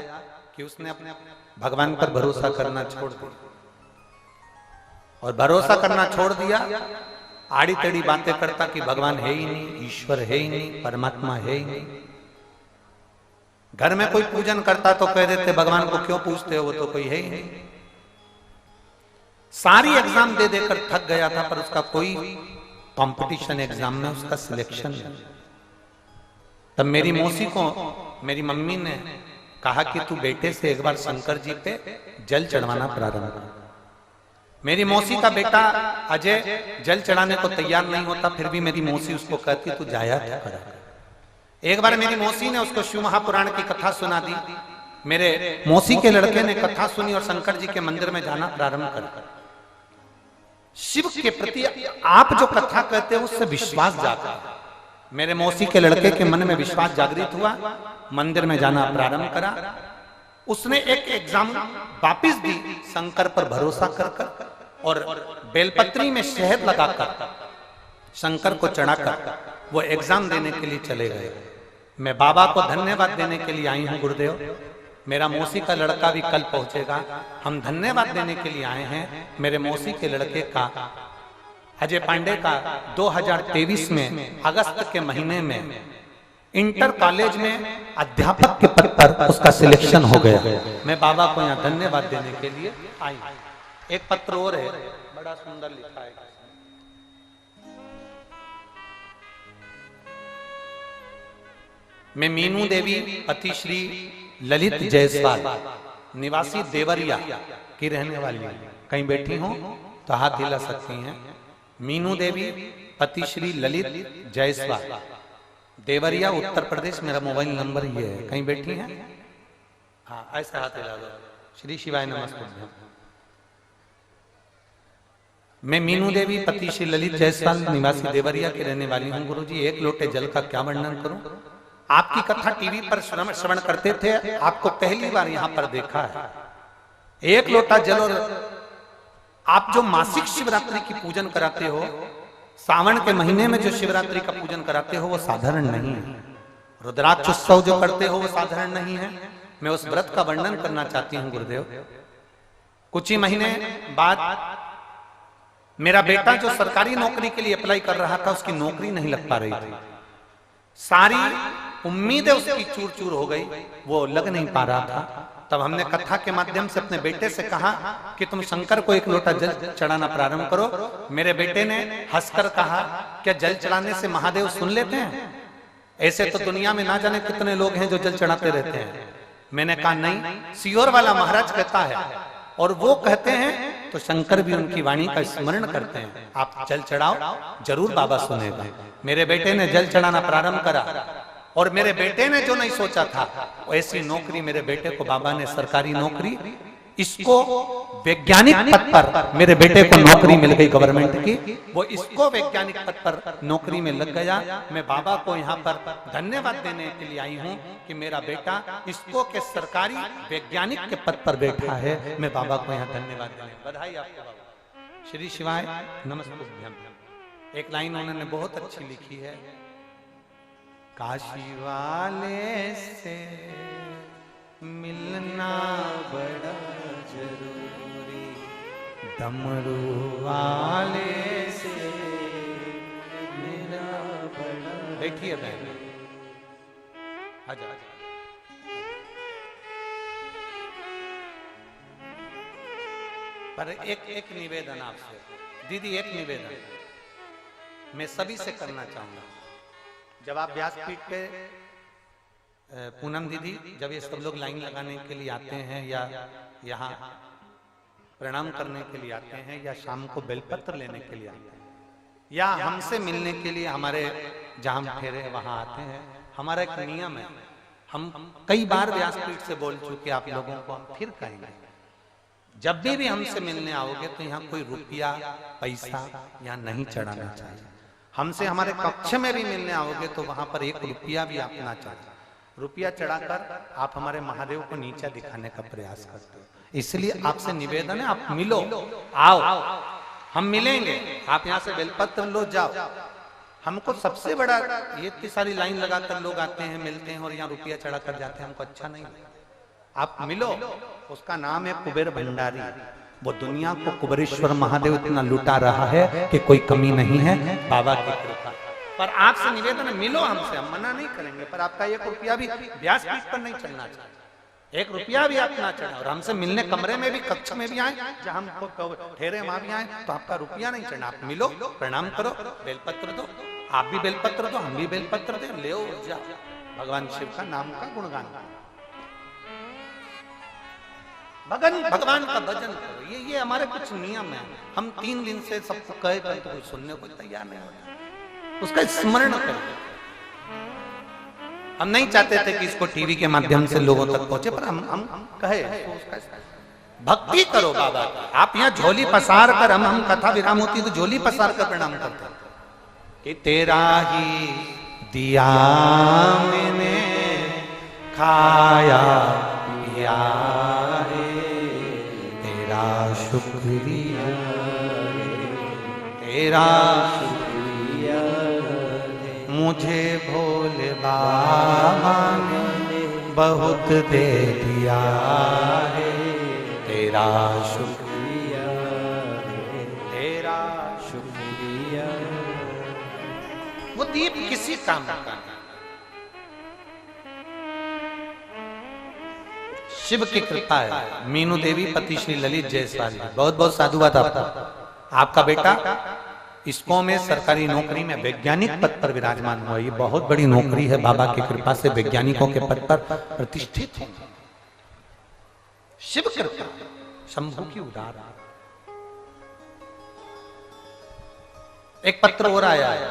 कि उसने अपने भगवान पर भरोसा करना छोड़ दिया। और भरोसा करना छोड़ दिया, आड़ी टेढ़ी बातें करता कि भगवान है ही नहीं, ईश्वर है ही नहीं, परमात्मा है ही नहीं। घर में कोई पूजन करता तो कह देते भगवान को क्यों पूछते हो, वो तो कोई है ही नहीं। सारी एग्जाम दे देकर थक गया था, पर उसका कोई कंपटीशन एग्जाम में उसका सिलेक्शन नहीं। तब मेरी मौसी को मेरी मम्मी ने कहा कि तू बेटे से एक बार शंकर जी पे जल चढ़वाना प्रारंभ कर। मेरी मौसी का बेटा अजय जल चढ़ाने को तैयार नहीं होता, फिर भी मेरी मौसी उसको कहती तू जाया करा। एक बार मेरी मौसी ने उसको शिव महापुराण की कथा सुना दी। मेरे मौसी के लड़के ने कथा सुनी और शंकर जी के मंदिर में जाना प्रारंभ कर। शिव के प्रति आप जो कथा कहते हो उससे विश्वास जागा। मेरे मौसी के लड़के के मन में विश्वास जागृत हुआ, मंदिर में जाना प्रारंभ करा। उसने एक एग्जाम वापिस दी शंकर पर भरोसा कर और बेलपत्री में शहद लगाकर शंकर को चढ़ाकर वो एग्जाम देने के लिए चले गए। मैं बाबा को धन्यवाद देने के लिए आई हूं गुरुदेव। मेरा मौसी का लड़का भी कल पहुंचेगा। हम धन्यवाद देने के लिए आए हैं मेरे मौसी के लड़के का, अजय पांडे का। 2023 में अगस्त के महीने में इंटर कॉलेज में अध्यापक के पद पर उसका सिलेक्शन हो गया। मैं बाबा को यहाँ धन्यवाद देने के लिए आई। एक पत्र और है, बड़ा सुंदर लिखा है। मैं मीनू देवी पति श्री ललित जायसवाल निवासी देवरिया की रहने वाली हूँ। कहीं बैठी हूँ तो हाथ हिला सकती हैं। मीनू देवी पति श्री ललित जायसवाल देवरिया उत्तर प्रदेश। मेरा मोबाइल नंबर ये है। कहीं बैठी हैं? हाँ, ऐसा हाथ हिला दो। श्री शिवाय नमस्ते। मैं मीनू देवी पति श्री ललित जायसवाल निवासी देवरिया की रहने वाली हूँ। गुरुजी, एक लोटे जल का क्या वर्णन करूं? आपकी कथा टीवी पर श्रवण करते थे, आपको पहली बार यहाँ पर देखा है। एक लोटा जल और आप जो मासिक शिवरात्रि की पूजन कराते हो, सावन के महीने में जो शिवरात्रि का पूजन कराते हो, वो साधारण नहीं है। रुद्राक्ष उत्सव जो करते हो वो साधारण नहीं है। मैं उस व्रत का वर्णन करना चाहती हूँ गुरुदेव। कुछ ही महीने बाद मेरा बेटा जो सरकारी नौकरी के लिए अप्लाई कर रहा था, उसकी नौकरी नहीं लग पा रही थी। सारी उम्मीदें उसकी चूर चूर हो गई, वो लग नहीं पा रहा था। तब हमने कथा के माध्यम से अपने बेटे से कहा कि तुम शंकर को एक लोटा जल चढ़ाना प्रारंभ करो। मेरे बेटे ने हंसकर कहा, क्या जल चढ़ाने से महादेव सुन लेते हैं? ऐसे तो दुनिया में ना जाने कितने लोग हैं जो जल चढ़ाते रहते हैं। मैंने कहा नहीं, सियोर वाला महाराज कहता है और वो कहते हैं तो शंकर भी उनकी वाणी का स्मरण करते हैं। आप जल चढ़ाओ, जरूर बाबा सुनेगा। मेरे बेटे ने जल चढ़ाना प्रारंभ करा और मेरे बेटे ने जो नहीं सोचा था, ऐसी नौकरी मेरे बेटे को बाबा ने, सरकारी नौकरी, इसको वैज्ञानिक पद पर मेरे बेटे को नौकरी मिल गई गवर्नमेंट की, वो इसको वैज्ञानिक पद पर नौकरी में लग गया। मैं बाबा को यहाँ पर धन्यवाद देने के लिए आई हूँ कि मेरा बेटा इसको के सरकारी वैज्ञानिक के पद पर बैठा है। मैं बाबा को यहाँ धन्यवाद देने, बधाई आपको बाबा। श्री शिवाय नमस्ते। एक लाइन उन्होंने बहुत अच्छी लिखी है, काशी वाले से मिलना बड़ा जरूरी, डमरू वाले से मेरा बड़ा। बैठिए बहन, आजा आजा। पर एक निवेदन आपसे दीदी, एक निवेदन मैं सभी से करना चाहूंगा। जब आप व्यासपीठ पे, पूनम दीदी, जब ये सब लोग लाइन लगाने के लिए आते हैं या यहाँ प्रणाम करने के लिए आते हैं या शाम को बेलपत्र लेने के लिए आते हैं या हमसे मिलने के लिए हमारे जहाँ हम ठहरे वहाँ आते हैं, हमारा एक नियम है, हम कई बार व्यासपीठ से बोल चुके आप लोगों को, हम फिर कहेंगे, जब भी हमसे मिलने आओगे तो यहाँ कोई रुपया पैसा यहाँ नहीं चढ़ाना चाहिए। हमसे हमारे कक्ष में भी मिलने आओगे तो वहां पर एक रुपया भी आपना चाहिए। रुपया चढ़ाकर आप हमारे महादेव को नीचा दिखाने का प्रयास करते हो। इसलिए आपसे निवेदन है, आप मिलो, आओ, हम मिलेंगे। आप यहाँ से बेलपत्र लो, जाओ। हमको सबसे बड़ा, ये इतनी सारी लाइन लगाकर लोग आते हैं, मिलते हैं और यहाँ रुपया चढ़ा कर जाते हैं, हमको अच्छा नहीं लगता। आप मिलो, उसका नाम है कुबेर भंडारी। वो दुनिया को कुबेरेश्वर महादेव इतना लुटा रहा है कि कोई कमी नहीं है, बाबा की कृपा। पर आपसे निवेदन है, मिलो हमसे, हम मना नहीं करेंगे, पर आपका एक रुपया भी व्यासपीठ पर नहीं चढ़ना चाहिए। एक रुपया भी आप ना चढ़ा, और हमसे मिलने कमरे में भी, कक्ष में भी आए, जहां हमको ठहरे वहां भी आए, तो आपका रुपया नहीं चढ़ना। आप मिलो, प्रणाम करो, बेलपत्र दो, आप भी बेलपत्र दो, हम भी बेलपत्र दे, ले जाओ, भगवान शिव का नाम का गुणगान करो, भगवान का भजन करो। ये हमारे कुछ नियम है। हम 3 दिन से सबको कहे पर तो कोई सुनने को तैयार नहीं होता। उसका स्मरण करो। हम नहीं चाहते थे कि इसको टीवी के माध्यम से लोगों तक पहुंचे, पर हम कहे तो उसका भक्ति करो बाबा की। आप यहाँ झोली पसार कर, हम कथा विराम होती तो झोली पसार कर प्रणाम करते कि तेरा ही दिया मैंने खाया पिया, शुक्रिया तेरा, शुक्रिया मुझे भोले बाबा ने बहुत दे दिया है, तेरा शुक्रिया, तेरा शुक्रिया। वो दीप किसी काम का नहीं, शिव की कृपा है। मीनू देवी पति श्री ललित जायसवाल, बहुत बहुत साधुवाद आपका। आपका बेटा इसको में सरकारी नौकरी में वैज्ञानिक पद पर विराजमान हुआ। ये बहुत बड़ी नौकरी है, बाबा की कृपा से वैज्ञानिकों के पद पर प्रतिष्ठित है। शिव कृपा, शंभु की उदार। एक पत्र और आया है,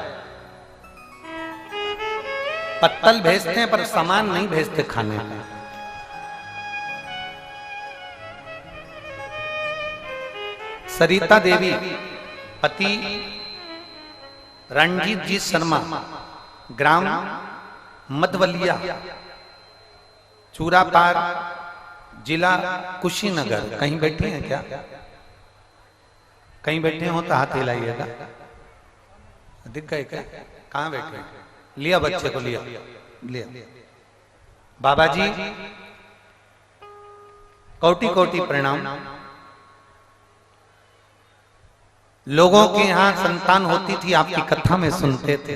पत्तल भेजते हैं पर सामान नहीं भेजते खाने का। सरिता देवी पति रणजीत जी शर्मा, ग्राम मधवलिया, चूरापार, जिला कुशीनगर। कहीं बैठे हैं क्या? कहीं बैठे हो तो हाथ हिलाइएगा। दिख गए क्या? कहाँ बैठे? लिया बच्चे को, लिया लिया। बाबा जी कोटि कोटि प्रणाम। लोगों के यहाँ संतान होती थी, आपकी कथा में सुनते थे।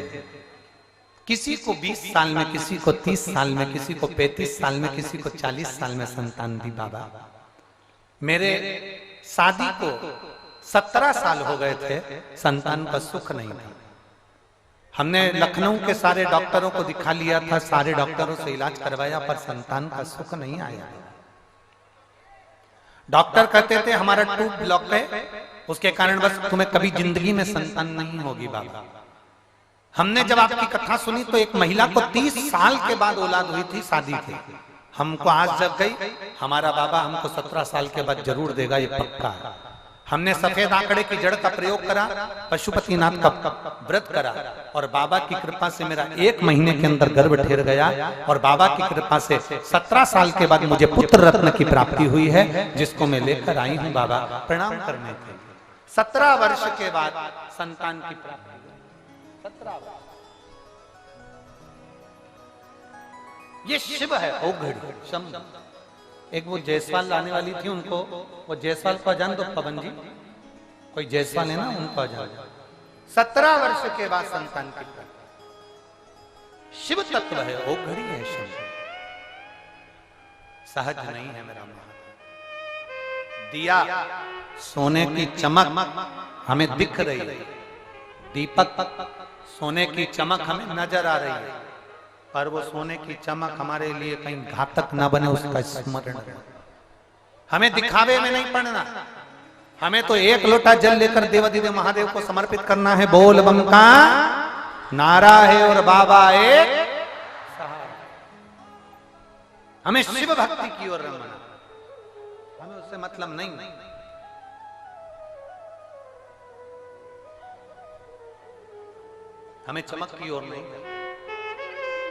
किसी को 20 साल में, किसी को 30 साल में, किसी को 35 साल में, किसी को 40 साल में संतान दी बाबा। मेरे शादी को 17 साल हो गए थे, संतान का सुख नहीं था। हमने लखनऊ के सारे डॉक्टरों को दिखा लिया था, सारे डॉक्टरों से इलाज करवाया, पर संतान का सुख नहीं आया। डॉक्टर कहते थे हमारा ट्यूब ब्लॉक है, उसके कारण बस तुम्हें कभी जिंदगी में संतान नहीं होगी बाबा। हमने जब आपकी कथा सुनी तो एक महिला को 30 साल के बाद औलाद हुई थी, शादी थी। हमको आज जग गई, हमारा बाबा हमको 17 साल के बाद जरूर देगा, ये पक्का है। हमने सफेद आंकड़े की जड़ का प्रयोग करा, पशुपतिनाथ का व्रत करा, और बाबा की कृपा से मेरा 1 महीने के अंदर गर्भ ठहर गया, और बाबा की कृपा से 17 साल के बाद मुझे पुत्र रत्न की प्राप्ति हुई है, जिसको मैं लेकर आई हूं बाबा प्रणाम करने के लिए। 17 वर्ष के बाद संतान की प्राप्ति हुई। 17 वर्ष। ये शिव है, ओ घड़ी शंभु। एक वो जायसवाल लाने वाली थी, उनको वो जायसवाल को जान दो पवन जी, कोई जायसवाल है ना, उनको जान। 17 वर्ष के बाद संतान की प्राप्ति। शिव तत्व है, ओ घड़ी है शिव, सहज नहीं है मेरा महादेव। दिया सोने की चमक हमें दिख रही है, दीपक सोने की चमक हमें नजर आ रही है, पर वो सोने की चमक हमारे लिए कहीं घातक ना बने, उसका स्मरण। हमें दिखावे में नहीं पड़ना, हमें तो 1 लोटा जल लेकर देवाधिदेव महादेव को समर्पित करना है। बोल बम का नारा है और बाबा एक सहारा। हमें शिव भक्ति की ओर रमना, हमें उससे मतलब नहीं। हमें चमक की ओर नहीं।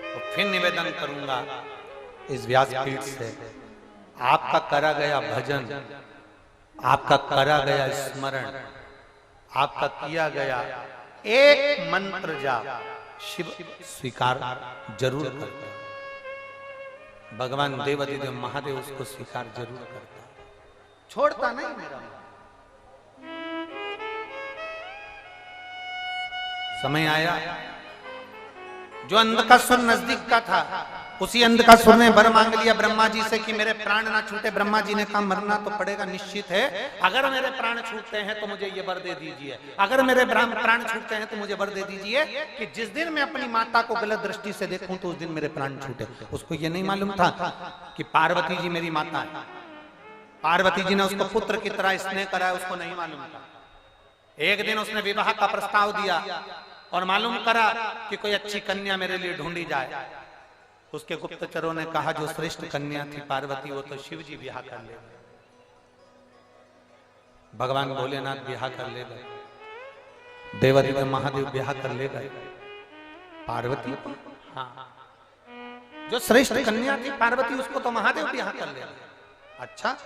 तो फिर निवेदन करूंगा इस व्यासपीठ से, आपका करा गया भजन, आपका करा गया स्मरण, आपका किया गया एक मंत्र जाप शिव स्वीकार जरूर करता है। भगवान देवाधिदेव महादेव उसको स्वीकार जरूर करता है, छोड़ता नहीं मेरा। समय आया, जो अंधकासुर नजदीक का था, उसी अंधकासुर ने वर मांग लिया ब्रह्मा जी से कि मेरे प्राण ना छूटे। ब्रह्मा जी ने कहा मरना तो पड़ेगा, निश्चित है, अगर मेरे प्राण छूटते हैं तो मुझे ये वर दे दीजिए, अगर मेरे प्राण छूटते हैं तो मुझे वर दे दीजिए कि जिस दिन मैं अपनी माता को गलत दृष्टि से देखूं तो उस दिन मेरे प्राण छूटे। उसको ये नहीं मालूम था कि पार्वती जी मेरी माता है, पार्वती जी ने उसको पुत्र की तरह स्नेह करा, उसको नहीं मालूम था। एक दिन उसने विवाह का प्रस्ताव दिया और मालूम करा कि कोई अच्छी कन्या मेरे लिए ढूंढी जाए। उसके गुप्तचरों ने कहा जो श्रेष्ठ कन्या थी पार्वती, वो तो शिव जी ब्याह कर ले, भगवान भोलेनाथ ब्याह कर ले गए, देवाधिदेव महादेव ब्याह कर ले गए पार्वती को। हाँ, जो श्रेष्ठ कन्या थी पार्वती, उसको तो महादेव ब्याह कर ले गए। अच्छा,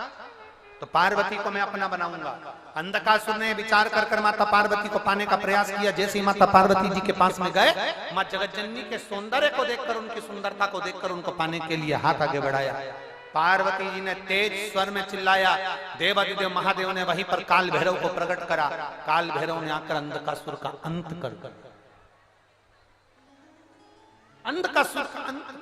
तो पार्वती को मैं अपना बनाऊंगा। अंधकासुर ने विचार कर माता पार्वती को पाने का प्रयास किया। जैसे ही माता पार्वती जी के पास में गए, मां जगतजननी के सौंदर्य को देखकर, उनकी सुंदरता को देखकर उनको पाने के लिए हाथ आगे बढ़ाया। पार्वती जी ने तेज स्वर में चिल्लाया, देवाधिदेव महादेव ने वहीं पर काल भैरव को प्रकट करा। काल भैरव ने आकर अंधकासुर का अंत कर दिया, अंधकासुर का अंत।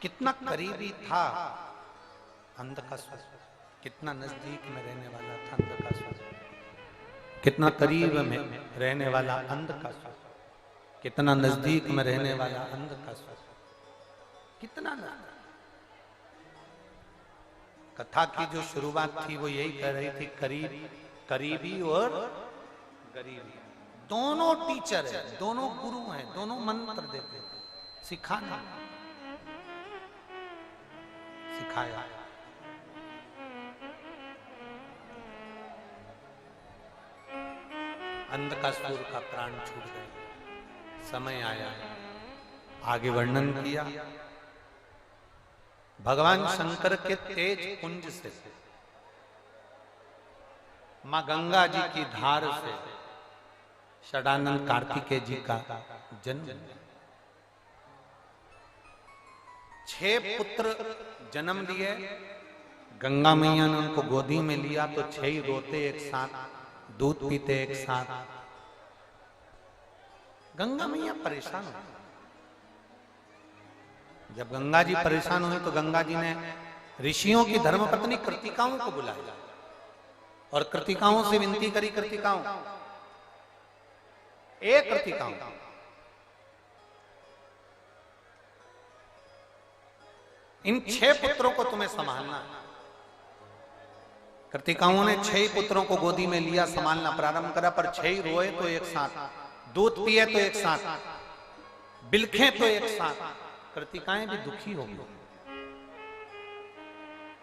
कितना करीबी था अंधकासुर, कितना नजदीक में रहने वाला था अंधकासुर, कितना करीब में रहने वाला अंधकासुर, कितना नजदीक में रहने वाला अंधकासुर, कितना न। कथा की जो शुरुआत थी वो यही कह रही थी, करीब, करीबी और गरीबी दोनों टीचर है, दोनों गुरु हैं, दोनों मंत्र देते, सिखाना सिखाया। अंधकासुर का प्राण छूट गया। समय आया, आगे वर्णन किया भगवान शंकर के तेज कुंज से, मां गंगा जी की धार से षडानंद कार्तिकेय जी का जन्म। 6 पुत्र जन्म लिए। गंगा मैया ने उनको गोदी में लिया तो 6 ही रोते एक साथ, दूध पीते एक साथ। गंगा मैया परेशान हुई। जब गंगा जी परेशान हुई तो गंगा जी ने ऋषियों की धर्मपत्नी कृतिकाओं को बुलाया और कृतिकाओं से विनती करी, कृतिकाओं, एक कृतिकाओं, इन 6 पुत्रों को तुम्हें संभालना है। कृतिकाओं ने 6 पुत्रों को गोदी में लिया, संभालना प्रारंभ करा, पर 6 रोए तो एक साथ, दूध पिए तो एक साथ, बिलखे तो एक साथ। कृतिकाएं भी दुखी हो गई।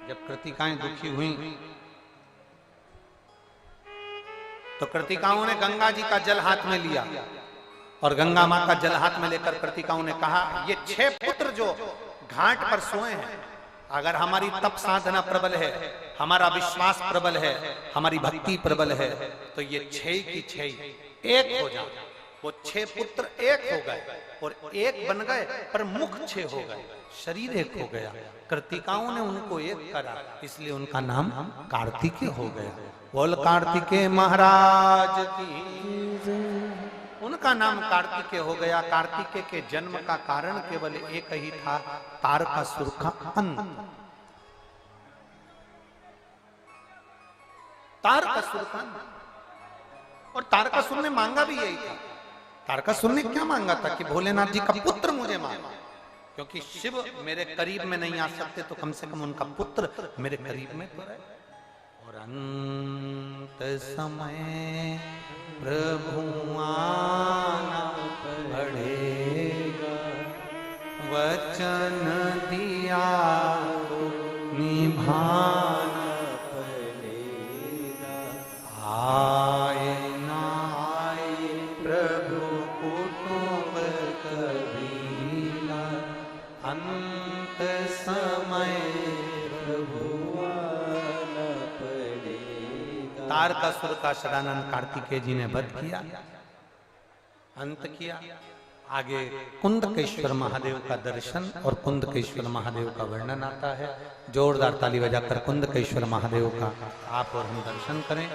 जब कृतिकाएं दुखी हुई तो कृतिकाओं ने गंगा जी का जल हाथ में लिया और गंगा मां का जल हाथ में लेकर कृतिकाओं ने कहा, ये 6 पुत्र जो घाट पर सोए हैं, अगर हमारी तप साधना प्रबल है, हमारा विश्वास प्रबल है, हमारी भक्ति प्रबल है, तो ये 6 की 6 एक हो जाए। वो 6 पुत्र एक हो गए और एक बन गए, पर मुख 6 हो गए, शरीर एक हो गया। कृतिकाओं ने उनको एक करा, इसलिए उनका नाम कार्तिकेय हो गया। बोल कार्तिकेय महाराज की। उनका नाम कार्तिकेय हो गया। कार्तिकेय के जन्म का कारण केवल एक ही था, तारकासुर का अंत। तारकासुर का अंत। और तारकासुर ने मांगा भी यही था। तारकासुर ने क्या मांगा था कि भोलेनाथ जी का पुत्र मुझे मांगा, क्योंकि शिव मेरे करीब में नहीं आ सकते, तो कम से कम उनका पुत्र मेरे करीब में तो रहे। और अंत समय प्रभु आना पड़ेगा, वचन दिया तो निभाना पड़ेगा। आए ना आए प्रभु कुटुंब कबीला, अंत समय प्रभु आना पड़ेगा। तारकासुर का शरानंद कार्तिकेय जी ने वध किया, अंत किया। आगे कुंदकेश्वर महादेव का दर्शन और कुंदकेश्वर महादेव का वर्णन आता है। जोरदार ताली बजाकर कुंदकेश्वर महादेव का आप और हम दर्शन करें।